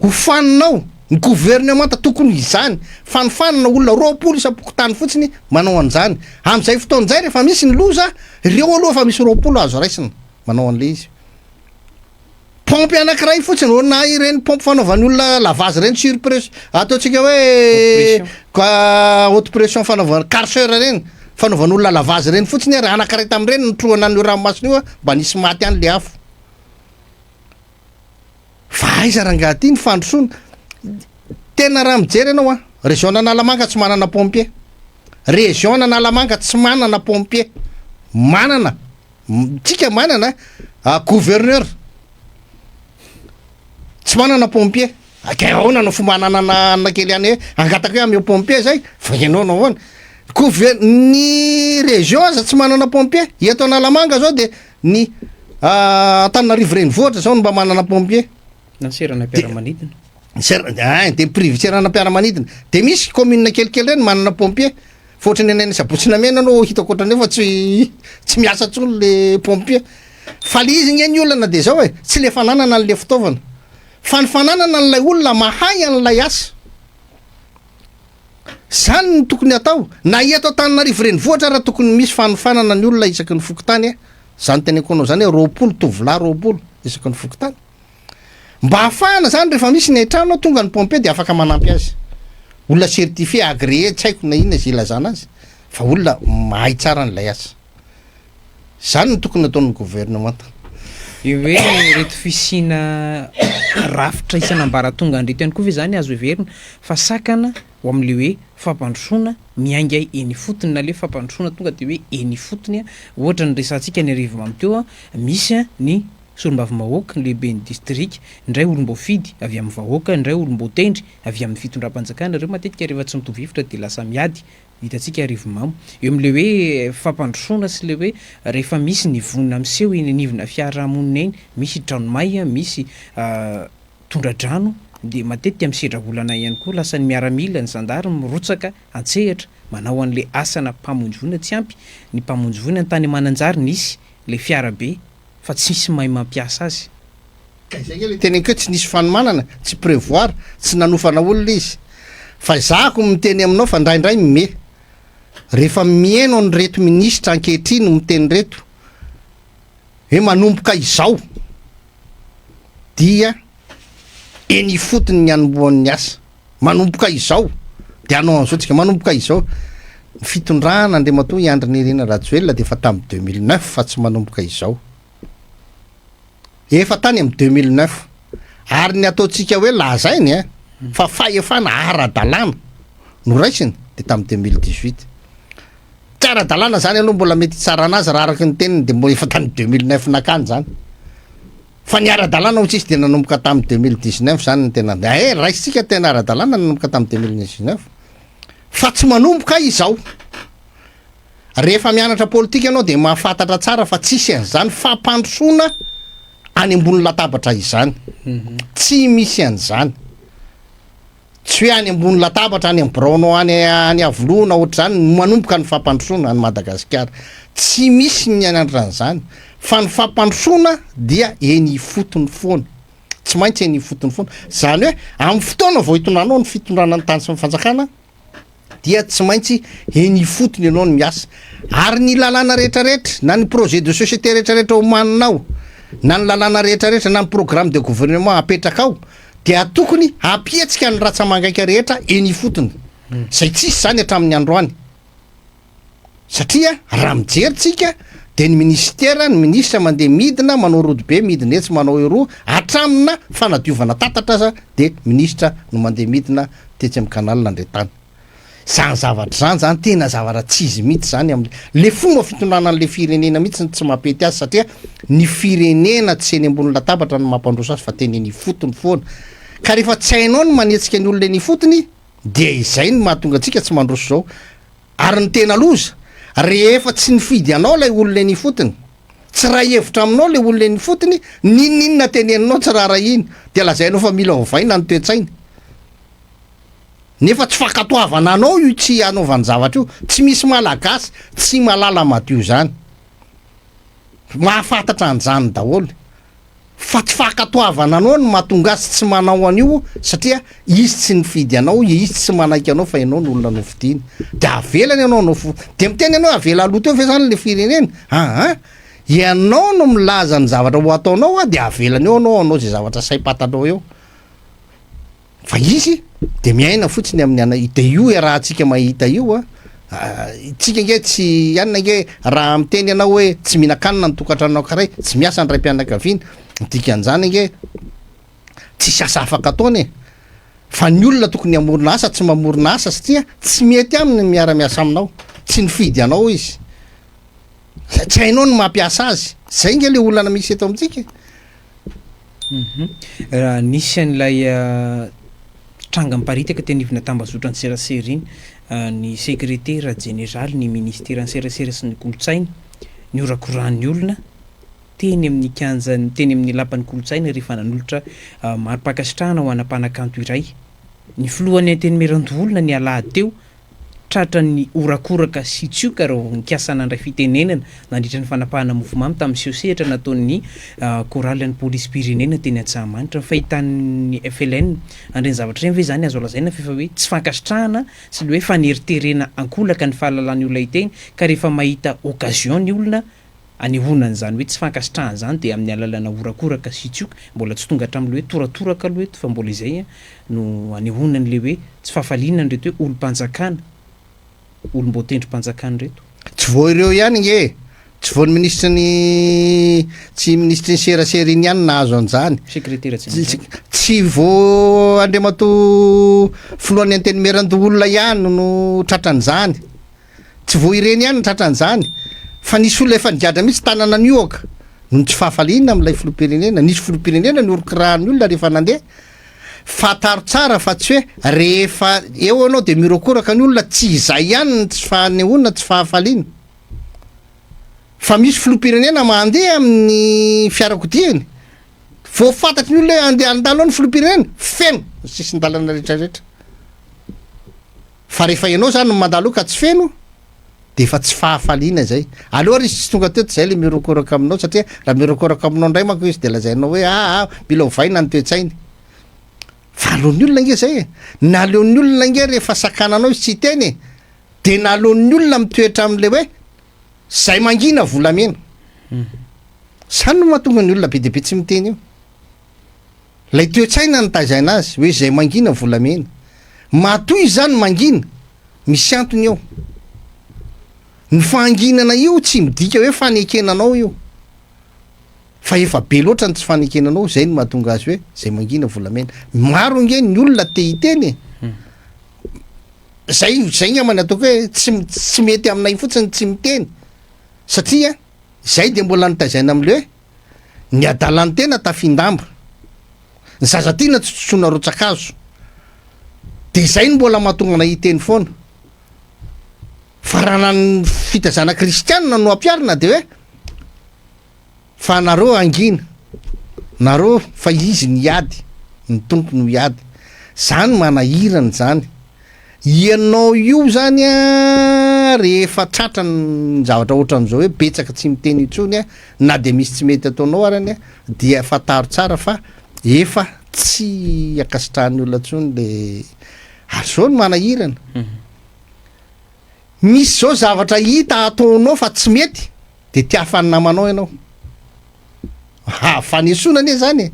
[SPEAKER 2] hofaninao ny gouvernement tokony izany fanofanana olona roapolo isam-pokotany fotsiny manao an'izany amin'izay fotoan'izay rehefa misy ny loza reo aloha fa misy roapolo azo raisina manao an'le izy pompe anankiray fotsiny na ireny pompe fanaovan'ny olona lavage reny surpression ataontsika hoe haute pression fanaovana carceur reny fanaovan'olona lavage reny fotsiny ary anankiray tamin'ireny nitrohana ny ranomasina io mba nisy maty an'le afo fa aiza rangaha ty ny fandrosoana tena raha mijery ianao région n'Analamanga tsy manana pompier région n'Analamanga tsy manana pompier manana tsika manana gouverneur tsy manana pompier akaona no fomba ananana kely any hoe angataka hoe ameo pompier zay fa ianao nahoana ny région aza tsy manana pompier eto Analamanga zao de ny Antananarivo renivohitra zao no mba manana pompier
[SPEAKER 1] na seranam-piaramanidina
[SPEAKER 2] de privé seranam-piaramanidina de misy commune kelikely reny manana pompier fa ohatrany anay sabotsina mena anao hitako ohatrany fa tsy miasa tsony le pompier fa le izy ngeny olana de zao hoe tsy le fananana an'le fitaovana fa ny fananana an'ilay olona mahay an'ilay asa zany ny tokony atao na eto Antananarivo renivohitra raha tokony misy fanofanana ny olona isaky ny fokotany zany teneko anao zany hoe roapolo tovolahy roapolo isaky ny fokotany mba hafahana zany rehefa misy ny trano tonga ny pompier de afaka manampy azy olona certifié agréé tsy haiko na inona izy ilazana azy fa olona mahay tsara n'ilay asa zany ny tokony ataon'ny gouvernement
[SPEAKER 1] io hoe reto fisina rafitra isan'ambaratonga andreto ihany koa ve zany azo heverina fa sakana ho amin'le hoe fampandrosoana miainga eny fotony na le fampandrosoana tonga de hoe eny fotony ohatra ny resantsika ny arivo mamteo misy ny solombavy-mahoaka ny lehibe ny district indray olom-boafidy avy amin'ny vahoaka indray olom-botendry avy amin'ny fitondram-panjakana reo matetika rehefa tsy mitovivitra de lasa miady hitantsika arivomamo eo am'le hoe fampandrosoana sy le hoe rehefa misy ny vonina miseho iny nivina fiarahamonina iny misy dranomay a misy tondradrano de matetika misedra volana ihany koa lasa ny miaramila ny zandary mirotsaka antsehatra manao an'le asana mpamonjy voina tsy ampy ny mpamonjy voina ny tany mananjary nisy le fiarabe fa tsy misy mahay mampiasa azy
[SPEAKER 2] zay nge le teny keo tsy nisy fanomanana tsy prévoir tsy nanofana olona izy fa zako miteny aminao fa ndraindray me rehefa mieno ny reto ministra ankehitriny miteny reto hoe manomboka izao dia eny fotony ny anomboan'ny asa manomboka izao de anao an'izao tsika manomboka izao fitondrana Andriamatoa Andry Nirina Rajoelina de efa tamin'ny 2009 fa tsy manomboka izao efa tany amin'ny 2009 ary ny ataontsika hoe lazainy a fa fahefana ara-dalàna no raisiny de tamin'ny 2018 tsy ara-dalàna zany aloha mbola mety tsara anazy raha araky ny teniny de mbola efa tany 2009 nakany zany fa ny ara-dalàna ho tsisy de nanomboka tamin'ny 2019 zany ny tena raisitsika tena ara-dalàna nanomboka tamin'ny 2019 fa tsy manomboka izao rehefa mianatra politika ianao de mahafantatra tsara fa tsisy an'izany fampandrosoana any ambony latabatra izany tsy misy an'izany tsy hoe any ambony latabatra any ambronao any avoloana ohatr'izany manomboka ny fampandrosoana any Madagasikara tsy misy ny anatran'izany fa ny fampandrosoana dia eny fotony foana tsy maintsy eny fotony foana zany hoe amin'ny fotoana vao hitondranao ny fitondrana ny tany sy ny fanjakana dia tsy maintsy eny fotony ianao ny miasa ary ny lalàna rehetrarehetra na ny projet de société rehetrarehetra homaninao na ny lalàna rehetrarehetra na ny programme de gouvernement apetraka ao dia tokony ampietsika ny ratsamangaiky rehetra eny fotony zay tsisy zany hatramin'ny androany satria raha mijeritsika de ny ministera ny ministra mandeha midina manao rodobe midina etsy manao eroa hatramina fanadiovana tatatra aza de ministra no mandeha midina tetsy amin'ny kanalina andretany zany zavatra zany zany tena zavatra tsy izy mihitsy zany amle fomba fitondrana an'le firenena mihitsy tsy mampety azy satria ny firenena tsy eny ambony latabatra no mampandroso azy fa teny ny fotony foana ka rehefa tsy hainao ny manetsika ny olona ny fotony de izay ny mahatonga atsika tsy mandroso zao ary ny tena loza rehefa tsy nifidy anao lay olona ny fotony tsy raha hevitra aminao le olona ny fotony ninninona teneninao tsy raha iny de lazainao fa mila ovaina ny toetsaina nefa tsy fakatoavana anao io tsy anaovany zavatra io tsy misy malagasy tsy malala madio zany mahafantatra an'izany daholo fa tsy fakatoavana anao no mahatonga azy tsy manao an'io satria izy tsy nifidy anao izy tsy manaiky anao fa ianao ny olona nofidiana de avelany ianao de miteny ianao avela aloha teo ve zany le firenena ianao no milaza ny zavatra ho ataonao a de avelany eo anao zay zavatra saim-patanao eo fa izy de miaina fotsiny amin'ny de io raha tsika mahita io tsika nge tsy ianina nge raha miteny anao hoe tsy mihinan-kanina ny tokantranonao karay tsy miasa ny ray mpianakaviana dikan'izany nge tsisy asa afaka ataony fa ny olona tokony amorona asa tsy mamorona asa satria tsy mety aminy miara-miasa aminao tsy nifidy anao izy tsy hainao ny mampiasa azy zay nge le olana misy eto amintsika
[SPEAKER 1] raha nisy an'ilay tranga miparitaka tenivina tambazotra ny serasera iny ny secrétaire général ny ministère ny serasera sy ny kolotsainy ny orakoran'ny olona teny amin'ny kanjany teny amin'ny lapan'ny kolotsaina rehefa nanolotra mari-pakasitrahana ho anam-panakanto iray ny filohan'ny antenimeran-doolona ny alahady teo tratra ny orakoraka sy tsioka raha nikasana ndray fitenenana nandritra ny fanapahana mouvement tamin'ny siosehatra nataon'ny koraly an'ny polisy pirenena teny Antsahamanitra fahitan'ny FLN andreny zavatra reny ve zany azo lazaina fa hoe tsy fankasitrahana sy le hoe faneriterena ankolaka ny fahalalany olona iteny ka rehefa mahita occasion ny olona anehonany zany hoe tsy fankasitrahana zany de amin'ny alalana orakoraka sy tsioka mbola tsy tonga hatramin'le hoe toratoraka aloha eto fa mbola izay no anehonany le hoe tsy fahafalinana reto hoe olo-mpanjakana olombotendry mpanjakany reto
[SPEAKER 2] tsy vo ireo ihany nge tsy vo ny ministra ny tsy ministra ny serasera iny ihany nahazo an'izany
[SPEAKER 1] secrétaire
[SPEAKER 2] tsy vo Andriamatoa filohan'ny antenimeran-doolona ihany no tratran'izany tsy vo ireny ihany no tratran'izany fa nisy olona efa nigadra mihitsy tanana nioaka no tsy fahafalinana amin'ilay filopirenena nisy filopirenena ny orokirahan'ny olona rehefa nandeha fataro tsara fa tsy hoe rehefa eo anao de mirokoraka ny olona tsy izay ihany tsy fahanehoana tsy fahafaliana fa misy filopirenena mandeha amin'ny fiarakodiany vo fantatry ny olona hoe andeha andalo ao ny filopirenena feno sisyn-dalana rehetrarehetra fa rehefa ianao zany mandalo ka tsy feno de efa tsy fahafaliana zay aloha ry sy tonga teto zay le mirokoraka aminao satria raha mirokoraka aminao ndray manko izy de lazainao hoe mila ovaina ny toetsainy fa aleon'ny olona nge zay na aleon'ny olona nge rehefa sakananao izy tsy teny de na aleon'ny olona mitoetra am'le hoe zay mangina volamena zany no mahatonga ny olona be de be tsy miteny io lay toetsaina ny tazaina azy hoe zay mangina volamena matoy zany mangina misy antony eo ny fanginana io tsy midika hoe fanekenanao io fa efa be loatra ny tsy fanekenanao zay no mahatonga azy hoe zay mangina volamena maro nge ny olona te hiteny zay ngamany ataoko hoe tsy mety aminay fotsiny tsy miteny satria zay de mbola nitazaina am'le hoe ny adalan'ny tena tafindamba ny zazatina tsotsotsona rotsakazo de zay no mbola mahatonga na hiteny foana fa raha nany fitazana kristianina no ampiarina de hoe fa nareo angina nareo fa izy ny ady ny tompo no iady zany manahirany zany ianao io zany a rehefa tratra ny zavatra ohatran'izao hoe betsaka tsy miteny itsony a na de misy tsy mety ataonao arany a dia fataro tsara fa efa tsy akasitrahan'ny olona ntsony le ary zao no manahirana misy zao zavatra hita ataonao fa tsy mety de tia afanynamanao ianao fanesona ane zany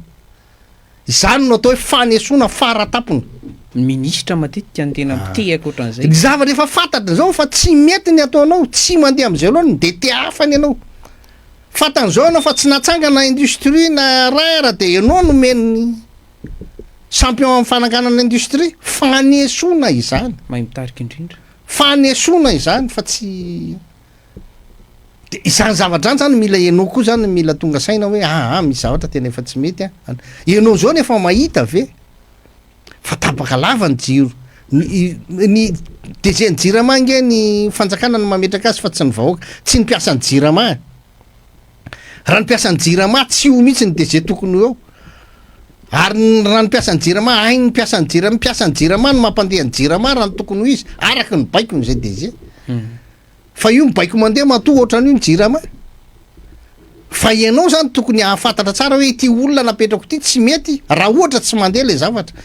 [SPEAKER 2] zany no atao hoe fanesona faratapony
[SPEAKER 1] ministra matetika ny tena mitehaka ohatran'izay
[SPEAKER 2] zavatra efa fantatra zao fa tsy mety ny ataonao tsy mandeha am'izay aloha de tia afany ianao fantan'izao anao fa tsy natsangana industrie na rara de ianao no meny champion amin'ny fananganana industrie fanesona izany
[SPEAKER 1] mahay mitarika indrindra
[SPEAKER 2] fanesona izany fa tsy de izany zavatra zany mila ianao koa zany mila tonga saina hoe misy zavatra tena efa tsy mety ianao zao nefa mahita ve fa tapaka lava ny jiro ny de zay ny jirama nge ny fanjakana ny mametraka azy fa tsy ny vahoaka tsy ny mpiasa ny jirama raha ny mpiasa ny jirama tsy ho mihitsy ny de zay tokony eo ary raha ny mpiasa ny jirama ai ny mpiasa ny jirama no mampandeha ny jirama raha ny tokony ho izy araka ny baiko ny zay de zay fa io mibaiko mandeha matoa ohatran'io ny jirama fa ianao zany tokony ahafantatra tsara hoe ity olona napetrako ty tsy mety raha ohatra tsy mandeha le zavatra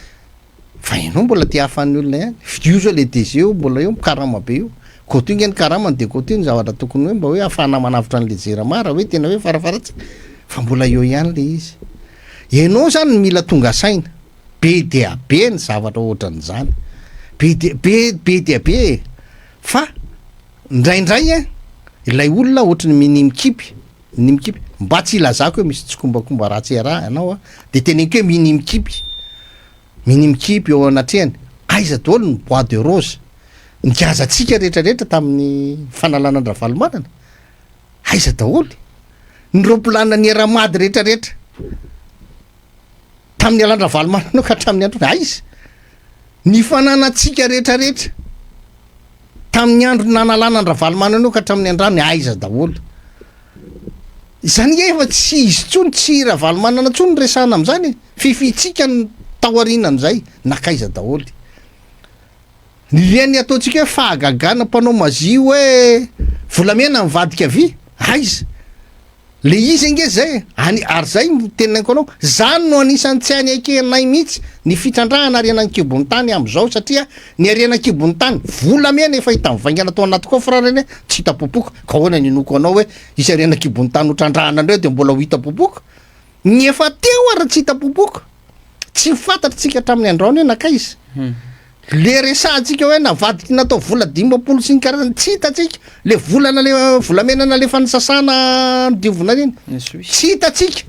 [SPEAKER 2] fa ianao mbola ty hahafan'ny olona ihany io zao le DG io mbola eo mikarama be io koto io nge ny karamany de koto io ny zavatra tokony hoe mba hoe ahafahana manavitra an'le jirama raha hoe tena hoe farafaratsy fa mbola eo ihany le izy ianao zany mila tonga saina be dia be ny zavatra ohatran'izany be dia be fa ndraindray ilay olona ohatrany minimikipy mba tsy ilazako hoe misy tsikombakomba ratsy araha ianao de teneniko hoe minimikipy eo anatrehany aiza daholo ny bois de rose nikazatsika rehetrarehetra tamin'ny fanalana andravalomanana aiza daholo ny roplanina ny eramady rehetrarehetra tamin'ny alandravalomanana ka hatramin'ny andro aiza ny fananatsika rehetrarehetra tamin'ny andro nanalana andravalomanana ka hatramin'ny andrano aiza daholo zany efa tsy izy tsony tsy ravalomanana tsony resana am'zany fifitsika ny taoriana am'zay nakaiza daholo liany ataontsika hoe fahagagana mpanao mazio hoe volamena mivadika vy aiza le izy nge zay ary zay tenenako anao zany no anisan'ny tsy any akenay mihitsy ny fitrandrahana arenany kibony tany am'izao satria ny arena kibony tany volamena efa hita mivaingana atao anaty kofra reny tsy hita popoka ka hoana ny noko anao hoe isy arena kibony tany hotrandrahana andreo de mbola ho hita popoka ny efa teo ary tsy hita popoka tsy fantatritsika hatramin'ny andraony hoe nakaiza le resantsika hoe navadiky natao vola 5 sy ny karazany tsy hitatsika le volana le volamenana le fanisasana diovona reny tsy hitatsika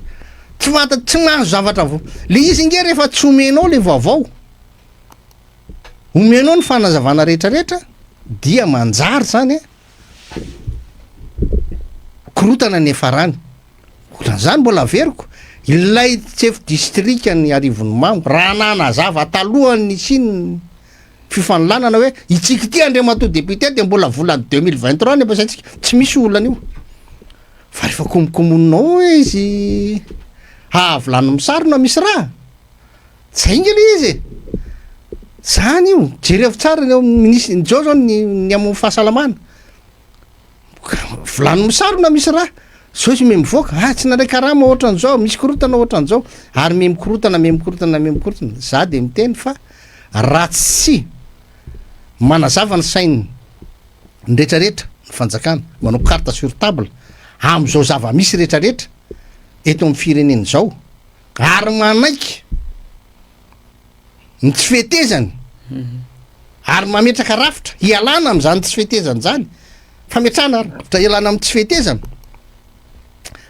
[SPEAKER 2] tsy fantatry tsy mahazo zavatra vo le izy nge rehefa tsy omenao le vaovao omenao ny fanazavana rehetrarehetra dia manjary zany korotana ny efarany ohatran'izany mbola averiko ilay chef distrika ny Arivony Mango raha nanazava talohany siny fifanolanana hoe itsika ty Andriamatoa député de mbola volany 2023 ny ampiasaintsika tsy misy olana io fa rehefa komokomoninao izy volano misarona misy raha tsainga le izy zany io jereo tsara ministre jao zao ny amin'ny fahasalamana volano misarona misy raha so izy mivoaka tsy naray karama ohatran'izao misy korotana ohatran'izao ary memikorotana za de miteny fa raha tsy manazava ny sainy ny rehetrarehetra ny fanjakana manao carte sur table am'izao zava-misy rehetrarehetra eto amin'ny fireneny zao ary manaiky ny tsy fetezany ary mametraka rafitra hialana am'zany tsy fetezany zany fametrana ary rafitra hialana amin'ny tsy fetezany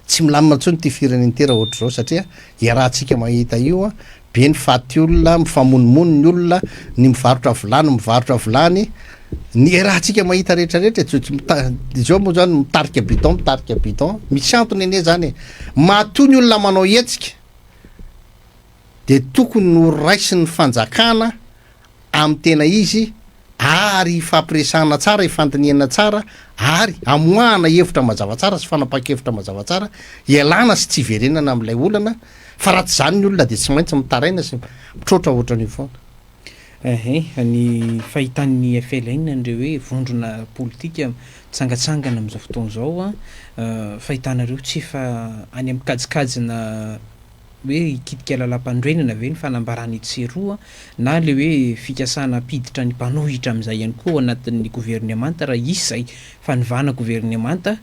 [SPEAKER 2] tsy milamina ntsony ty fireneny tera ohatr' zao satria iarahantsika mahita io be ny faty olona mifamonimony ny olona ny mivarotra vilany ny iarahantsika mahita rehetrarehetra zao moa zany mitarika bidon misy antony ene zany matoy ny olona manao hetsika de tokony no raisiny fanjakana amin'ny tena izy ary fampiresahana tsara ifandiniana tsara ary amoahana hevitra mazava tsara sy fanapa-kevitra mazava tsara ialana sy tsy verenana amin'ilay olana fa raha tsy zany ny olona de tsy maintsy mitaraina sy mitrotra ohatran'io foana
[SPEAKER 1] ny fahitan'ny FLN andreo hoe vondrona politika tsangatsangana am'izao fotoana zao fahitanareo tsy fa any amin'ny kajikajina hoe ikitika lalam-pandrenana ve ny fanambarany tseroa na le hoe fikasana piditra ny mpanohitra am'izay ihany koa anatin'ny gouvernemanta raha isy zay fanivana gouvernemanta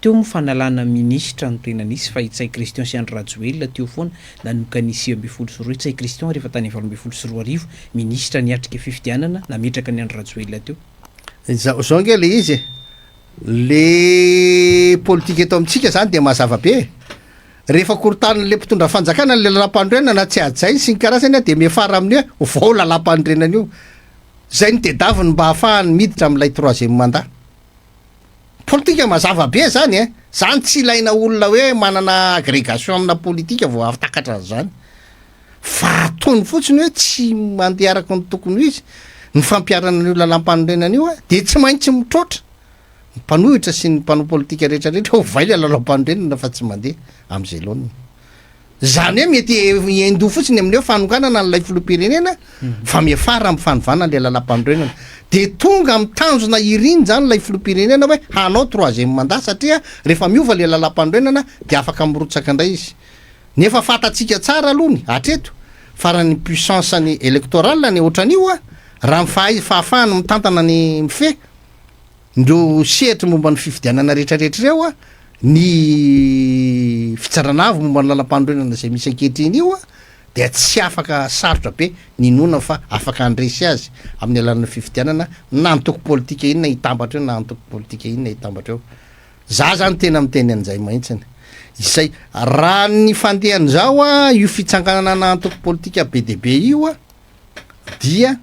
[SPEAKER 1] teo mifanalana ministra no tena nisy fa itsay Christian Siandro Rajoelina teo foana nanomboka ny 2024 itsay Christian rehefa tany 2024 ministra niatrika fifidianana nametraka ny Andro Rajoelina teo
[SPEAKER 2] zao nge le izy le politika eto amintsika zany de mazava be rehefa korotan'le mpitondra fanjakana le lalam-pandrenana tsy adzay sy ny karazany de mefara amin'ny hoe vao lalam-pandrenana io zay ny tedaviny mba hahafahany miditra amin'ilay 3e mandat politika mazava be zany zany tsy ilaina olona hoe manana agrégation amina politika vao afitakatra zany fa atony fotsiny hoe tsy mandeha araka ny tokony izy ny fampiarana n'io lalam-pandrenana io de tsy maintsy mitrotra mpanohitra sy ny mpanao politika rehetrarehetra vaila lalam-pandrenana fa tsy mandeha am'izay loany zany hoe mety endo fotsiny amin'eo fanonganana n'ilay filoham-pirenena fa miafara amin'ny fanivana le lalam-pandrenana de tonga amin'ny tanjona iriny zany lay filoham-pirenena hoe hanao 3e mandat satria rehefa miova le lalam-pandrenana de afaka mirotsaka indray izy nefa fatatsika tsara alohany hatreto farany puissance ny électorale ny ohatran'io raha fahafahany mitantana ny mife ndro sehatra momba ny fifidianana rehetrarehetra reo ny fitsaranavo momba ny lalam-pandrenana zay misy ankehitriny io de tsy afaka sarotra be ninona fa afaka andresy azy amin'ny alalana fifidianana na antoko politika inona hitambatra eo na antoko politika inona hitambatra eo za zany tena miteny an'izay mahitsiny izay raha ny fandehany zao io fitsanganana na antoko politika be de be io dia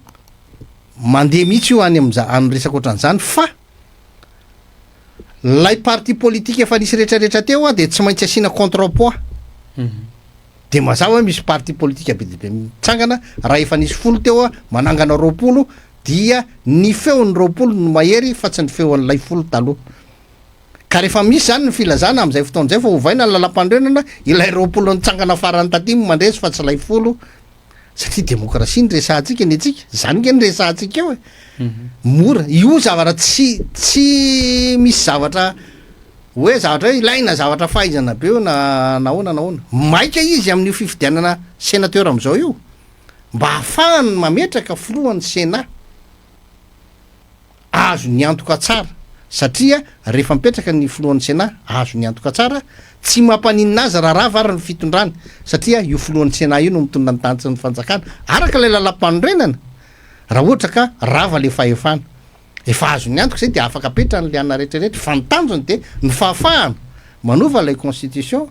[SPEAKER 2] mandeha mihitsy io any amin'ny resaka ohatran'izany fa lay parti politika efa nisy rehetrarehetra teo de tsy maintsy asiana contrepoids de mazava hoe misy parti politika be debe mitsangana raha efa nisy folo teo manangana 20 dia ny feon'ny 20 no mahery fa tsy ny feon'lay folo taloha ka rehefa misy zany ny filazana am'izay fotoan'izay fa hovaina ny lalam-pandrenana ilay 20 nitsangana farany tatimy mandresy fa tsy lay folo satria demokrasia ny resahantsika ny atsika zany nge ny resahantsika eo mora io zavatra tsy misy zavatra hoe zavatra hoe ilaina zavatra fahaizana be eo na nahoana maika izy amin'io fifidianana sénateur am'izao io mba hahafahany mametraka filohan'ny sénat azo ny antoka tsara satria rehefa mipetraka ny filohan'ny sénat azo ny antoka tsara tsy mampaninina azy raha rava ary ny fitondrany satria io filohan'ny sénat io no mitondra ny tanitsy ny fanjakana araka lay lalam-pandrenana raha ohatra ka rava le fahefana efa azo ny antoka zay de afaka petra ny liana rehetrarehetra fa nitanjony de ny fahafahana manova lay constitution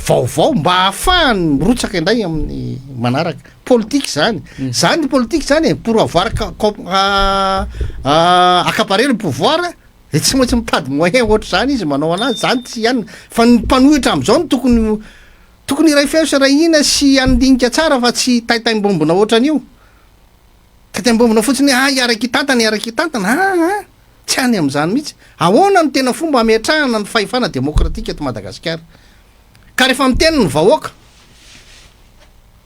[SPEAKER 2] vaovao mba hahafahany mirotsaka indray amin'ny manaraka politique zany politique zany pour avoir accaparer le pouvoir de tsy maintsy mitady moyen ohatra zany izy manao anazy zany tsy ihany fa ny mpanohitra am'izao no tokony iray fiasa raha ina sy andinika tsara fa tsy taitaimbombona ohatran'io taitaimbombona fotsiny iaraky tantana tsy any am'izany mihitsy ahoana ny tena fomba ametrahana ny fahefana demokratika eto Madagasikara ka rehefa miteny ny vahoaka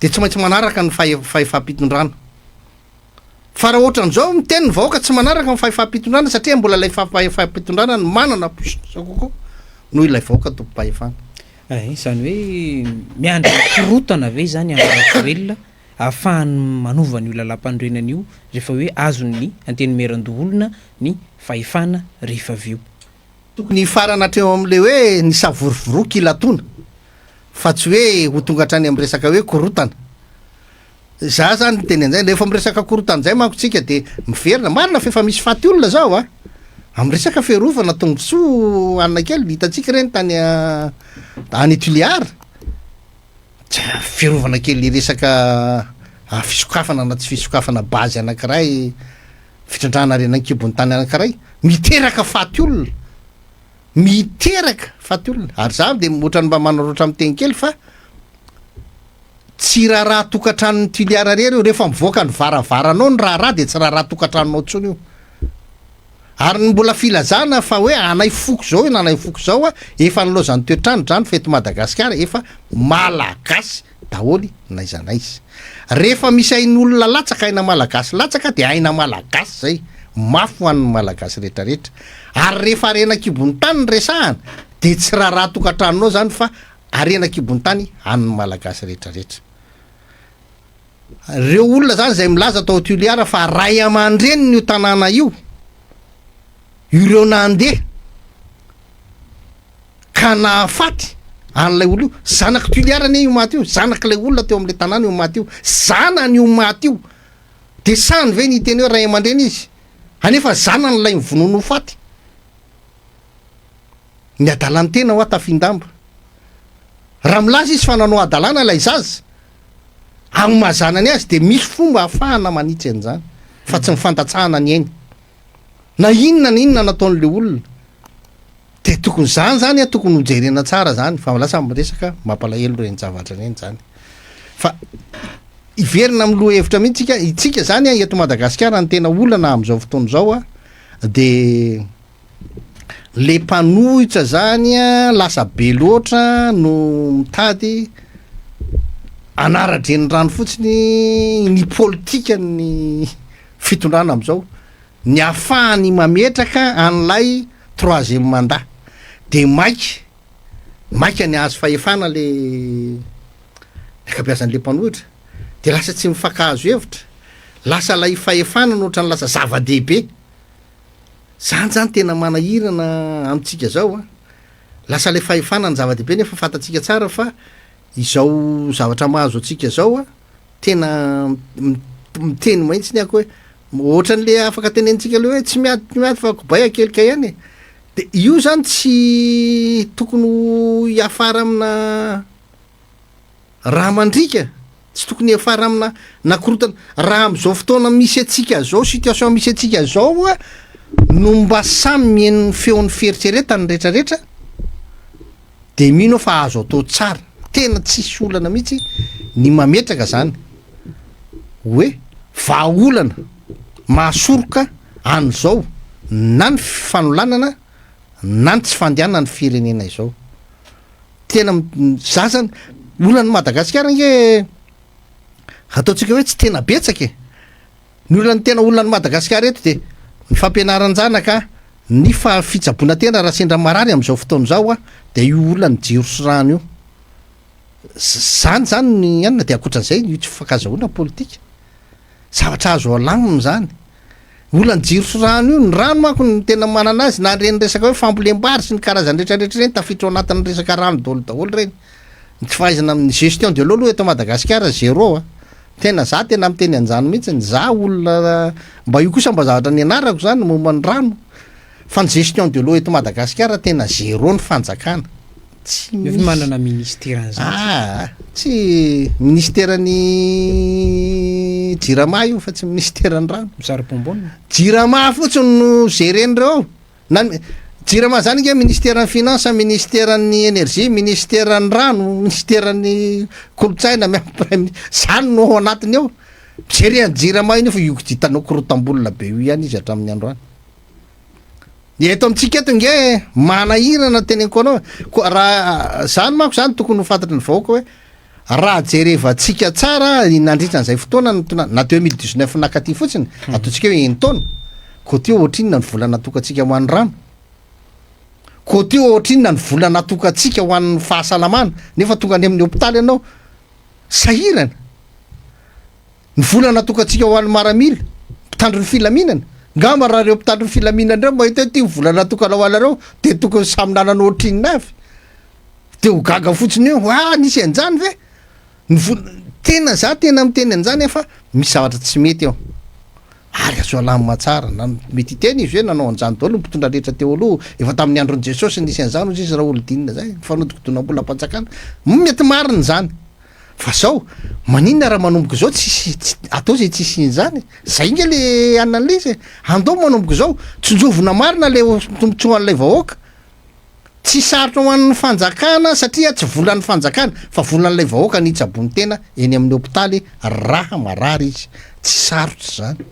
[SPEAKER 2] de tsy maintsy manaraka ny fahefa-pitondrana fa raha ohatran'izao miteny ny vahoaka tsy manaraka ny fahefa-pitondrana satria mbola ilay fahefa-pitondrana ny manana posisa kokoa noho ilay vahoaka tompo-pahefana
[SPEAKER 1] zany hoe miandry korotana ve zany amvelona ahafahany manova ny lalam-pandrenana io rehefa hoe azony anteny meran-doholona ny fahefana rehefa avy eo
[SPEAKER 2] tokony farana hatreo am'le hoe ny savorovoroky ilatona fa tsy hoe ho tonga hatrany am' resaka hoe korotana za zany teny an'izay rehefa miresaka korotana zay manko tsika de miverina marina fefa misy faty olona zao am' resaka fiarovana tongontsoa anina kely hitatsika reny tany any Tuliara fiarovana kely resaka fisokafana na tsy fisokafana bazy anankiray fitrandrana renan-kibon'ny tany anankiray miteraka faty olona ary za de ohatrany mba manaratra am'teny kely fa tsy raha tokantranony Tuliara reo rehefa mivoaka ny varavaranao ny raha de tsy raha tokantranonao tsony io ary ny mbola filazana fa hoe anay foko zao nanay foko zao efa nilozan'ny toetrano zany feto Madagasikara efa malagasy daholy naiza naizy rehefa misy ain'olona latsaka aina malagasy latsaka de aina malagasy zay mafy ho an'ny malagasy rehetrarehetra ary rehefa arenan-kibon'ny tany ny resahana de tsy raha tokantranonao zany fa arenan-kibon'ny tany an'ny malagasy rehetrarehetra reo olona zany zay milaza tao Tuliara fa ray aman-dreny io tanàna io ireo nandeha ka nahafaty an'lay olo io zanaky Tuliara ne io maty io zanak'lay olona teo am'le tanàna io maty io zanany io maty io de sany ve ny teny hoe ray aman-dreny izy anefa zanany lay mivonono faty ny adalany tena ho atafindamba raha milaza izy fa nanao adalana lay zaza amin'ny mahazanany azy de misy fomba ahafahana manitsy an'izany fa tsy mifantatsahana ny ainy na inona nataon'le olona de tokony zany tokony hojerena tsara zany fa lasa miresaka mampalahelo reny zavatra reny zany fa iverina am'loha hevitra mihitsy itsika zany eto Madagasikara ny tena olana am'izao fotoana zao de le mpanohitra zany lasa be loatra no mitady anara-dreny rano fotsiny ny politika ny fitondrana am'izao ny ahafahany mametraka an'lay 3e mandat de maika ny azo fahefana le kapiasan'le mpanohitra de lasa tsy mifankahazo hevitra lasa lay fahefana no ohatrany lasa zava-dehibe zany tena manahirana amitsika zao lasa lay fahefana ny zava-dehibe nefa fantatsika tsara fa izao zavatra mahazo atsika zao tena miteny mahitsy ny ako hoe ohatran'le afaka tenentsika le hoe tsy miady fa kobay akelika ihany de io zany tsy tokony hiafara amina raha mandrika tsy tokony hiafara amina nakorotana raha am'izao fotoana misy atsika zao situation misy atsika zao no mba samy mien'ny feon'ny fieritseretany rehetrarehetra de mino fa azo atao tsara tena tsisy olana mihitsy ny mametraka zany hoe vahaolana mahasoroka an'izao na ny fanolanana na ny tsy fandehanana ny firenena izao tena zazany olany Madagasikara nge ataontsika hoe tsy tena betsaka ny olany tena olany Madagasikara eto de ny fampianaran-janaka ny fitsaboana tena raha sendra marary am'izao fotoana zao de io olany jiro sy rano io zany ny anina de akoatran'izay io tsy fankazahoana politika zavatra azo alamina zany olany jiro sy rano io ny rano manko ny tena manana azy na reny resaka hoe fambolem-bary sy ny karazany rehetrarehetra reny tafiditra ao anatin'ny resaka rano daholo reny ny tsy fahaizana amin'ny gestion de l'eau aloha eto Madagasikara zéro tena za tena miteny an'izany mihitsy za olona mba io kosa mba zavatra ny anarako zany momba ny rano fa ny gestion de l'eau eto Madagasikara tena zéro ny fanjakana tsy
[SPEAKER 1] manana ministère
[SPEAKER 2] zany tsy ministerany jirama io fa tsy ministerany rano
[SPEAKER 1] misary pombonina
[SPEAKER 2] jirama fotsiny no géren'ireo na jirama zany nge ministèran'ny finance, ministèran'ny énergie, ministèran'ny rano, ministèran'ny kolotsaina miampy zany no ao anatiny ao jereany jirama iny fa io hitanao korotam-bolona be io ihany izy hatramin'ny androany. Eto amitsika eto nge manahirana teneniko anao raha zany manko zany tokony ho fantatry ny vahoaka hoe raha jerevantsika tsara nandritra an'izay fotoana na 2019 nakaty fotsiny ataontsika hoe eny-taona koty ohatrinona ny vola natokantsika ho an'ny rano, koty ohatrinona ny vola natokantsika ho an'ny fahasalamana nefa tonga any amin'ny hôpitaly ianao sahirana, ny vola natokantsika ho an'ny maramila mpitandro ny filaminana ngamba raha reo mpitandro ny filaminana reo mahita ty vola natokana ho anareo de tokony samy nanana ohatrinina avy de ho gaga fotsiny eo nisy an'izany ve tena za tena miteny an'izany efa misy zavatra tsy mety eo ary azo alamina tsara na mety teny izy hoe nanao an'izany daholo mpitondra rehetra teo aloha efa tamin'ny andron'i Jesosy nisy an'izany ozy izy raha olodinina zay fanodikotonam-bolam-panjakana mety marina zany fa zao maninona raha manomboka zao tsisy atao zay tsisy zany zay nge le anan'le izy andao manomboka zao tsonjovona marina le tombotsoan'ilay vahoaka tsy sarotra ho an'ny fanjakana satria tsy volan'ny fanjakana fa volan'ilay vahoaka ny itsabony tena eny amin'ny hôpitaly raha marary izy tsy sarotra zany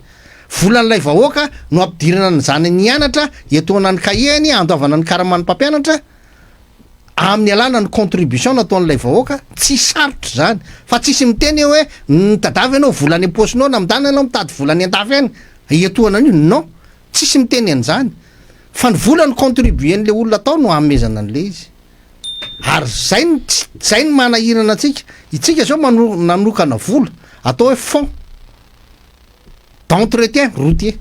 [SPEAKER 2] volan'ilay vahoaka no ampidirana nyzany nianatra etoana ny kaheny andovana ny karaman'ny mpampianatra amin'ny alana ny contribution nataon'ilay vahoaka tsy sarotra zany fa tsisy miteny hoe nitadavy ianao volany am-posinao na midana ianao mitady volany an-dafy any etoana an'io non tsisy miteny an'izany fa ny vola ny contribuen'le olona atao no amezana an'le izy ary zay ny manahirana atsika itsika zao nanokana vola atao hoe fond d'entretien routier,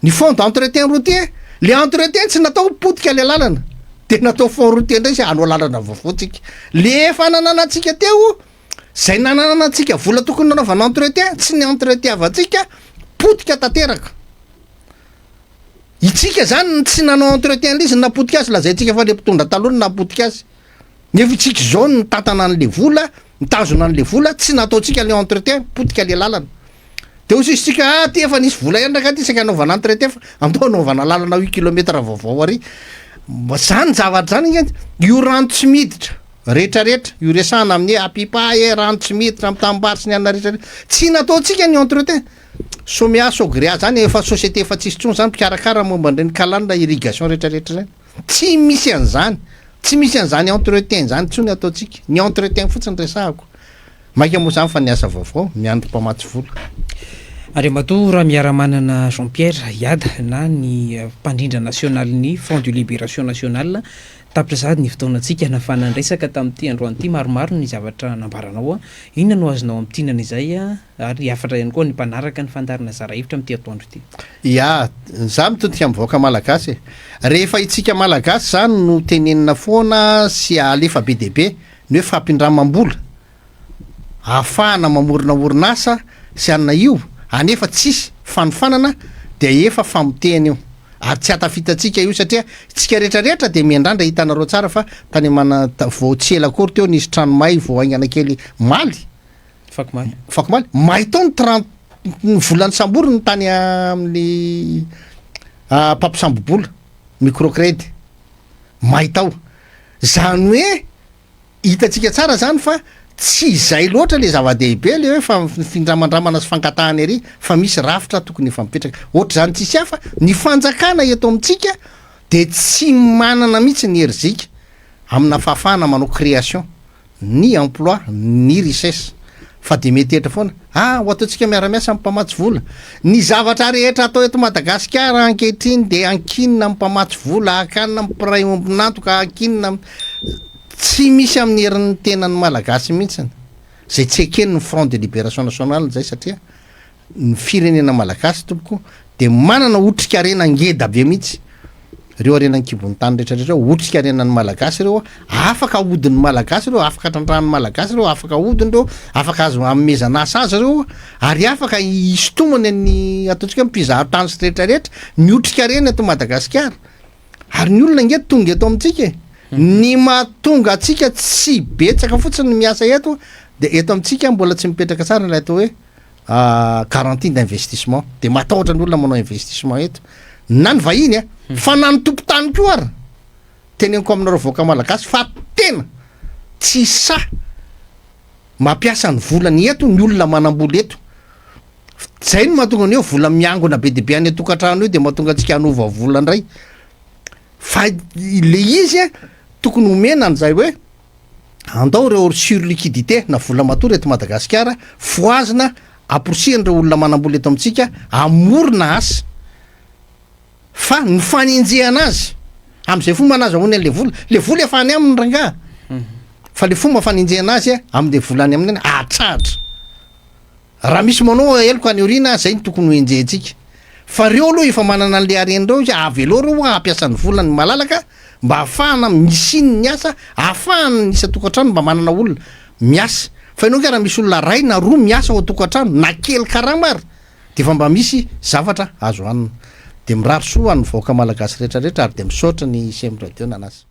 [SPEAKER 2] ny fond d'entretien routier le entretien tsy natao potika le lalana de natao fond routier ndray sy hanao lalana vaovaotsika le efa nananatsika teo zay nananatsika vola tokony nanaovana entretien tsy ny entretien avatsika potika tanteraka itsika zany tsy nanao entretien l'izy napotika azy lazayntsika fa le mpitondra talony napotika azy nefa itsika zao ny tantana an'le vola mitazona an'le vola tsy nataotsika le entretien potika le lalana de ozy isitsika ty efa nisy vola iandraka ty saka anaovana entretien fa andao anaovana lalana 8 kilometra vaovao ary zany zavatra zany nge io rano tsy miditra rehetrarehetra io resana amin'ny apipa rano tsy miditra am'tambary sy ny anna rehetrarehetra tsy nataotsika ny entretien somia sogria zany efa société efa tsisy tsony zany mpikarakara momba ndreny kalanina irrigation rehetrarehetra zany tsy misy an'zany tsy misy an'zany entretien zany tsony ataotsika ny entretien fotsiny resahako maika moa zany fa niasa vaovao miandro mpamatsy vola
[SPEAKER 1] Andriamatoa raha miara-manana Jean-Pierre Iada na ny mpandrindra national ny Front de Libération Nationale tapitra sady ny fotoanantsika nafanandresaka tamin'ity androan'ity maromaro ny zavatra nambaranao inona no azonao am'tinana izay ary afatra ihany koa ny mpanaraka ny fandarina zara hevitra amin'ity atoandro ity.
[SPEAKER 2] Ya za mitodika mivoaka malagasy rehefa itsika malagasy zany no tenenina foana sy alefa be deaibe ny hoe fampindramam-bola ahafahana mamorona orinasa sy anna io anefa tsisy fanofanana de efa famotehana io ary tsy atafitatsika io satria tsika rehetrarehetra de miandrandra hitanareo tsara fa tany mana vao tsela akory teo nisy tranomay vao aingana kely maly fakomaly mahitao ny 30 ny volany sambory ny tany amin'ny pampisambobola microcrède mahitao zany hoe hitatsika tsara zany fa tsy zay loatra le zava-dehibe le hoe fa findramandramana sy fankatahany ary fa misy rafitra tokony efa mipetraka ohatra zany tsisy hafa ny fanjakana eto amitsika de tsy manana mihitsy ny erzika amina fahafahana manao création ny emploi ny richesse fa de mety etra foana ho ataotsika miara-miasa amin'ny mpamatsy vola ny zavatra rehetra atao eto Madagasikara ankehitriny de ankinina amin'ny mpamatsy vola akanina ampiray ombinantoka ankinina tsy misy amin'ny herin'ny tenany malagasy mihitsiny zay tsy ekeny ny Front de Libération Nationale zay satria ny firenena malagasy tompoko de manana otrika arena ngeda be mihitsy reo arena ny kibon'ny tany rehetrarehetra otrika arenan'ny malagasy reo afaka ahodin'ny malagasy reo afaka trandrahan'ny malagasy reo afaka ahodiny reo afaka azo amezana asa azy reo ary afaka isotomony ny ataotsika mpizaharo tany sy rehetrarehetra ny otrika arena eto Madagasikara ary ny olona nge tonga eto amitsika ny mahatonga atsika tsy betsaka fotsiny ny miasa eto de eto amitsika mbola tsy mipetraka tsara la atao hoe garantie d'investissement de matahotra ny olona manao investissement eto na ny vahiny fa na ny tompo-tany ko ary teneniko aminareo voaka malagasy fa tena tsy sa mampiasa ny volany eto ny olona manamboly eto zay no mahatonga any eo vola miangona be deabe any atokantrano io de mahatonga antsika hanova vola ndray fa le izy a tokony homena an'zay hoe andao reo sur liquidité na vola matory eto Madagasikara foazina aporosihan'ireo olona manamboly eto amintsika amorona asa fa ny fanenjehana azy am'izay fomba anazy ahoany le vola efa any aminy ranga fa le fomba fanenjehana azy am'le volany aminy atratra raha misy manao eloko any orina zay ny tokony ho enjehintsika fa reo aloha efa manana an'le aren'reo izy avelo reo ampiasany volany malalaka mba ahafahana misiny ny asa ahafahana isa tokantrano mba manana olona miasa fa ianao raha misy olona ray na roa miasa ao tokantrano na kely karamary de fa mba misy zavatra azo hanina de mirary soa ny vahoaka malagasy rehetrarehetra ary de misaotra ny semradio nanazy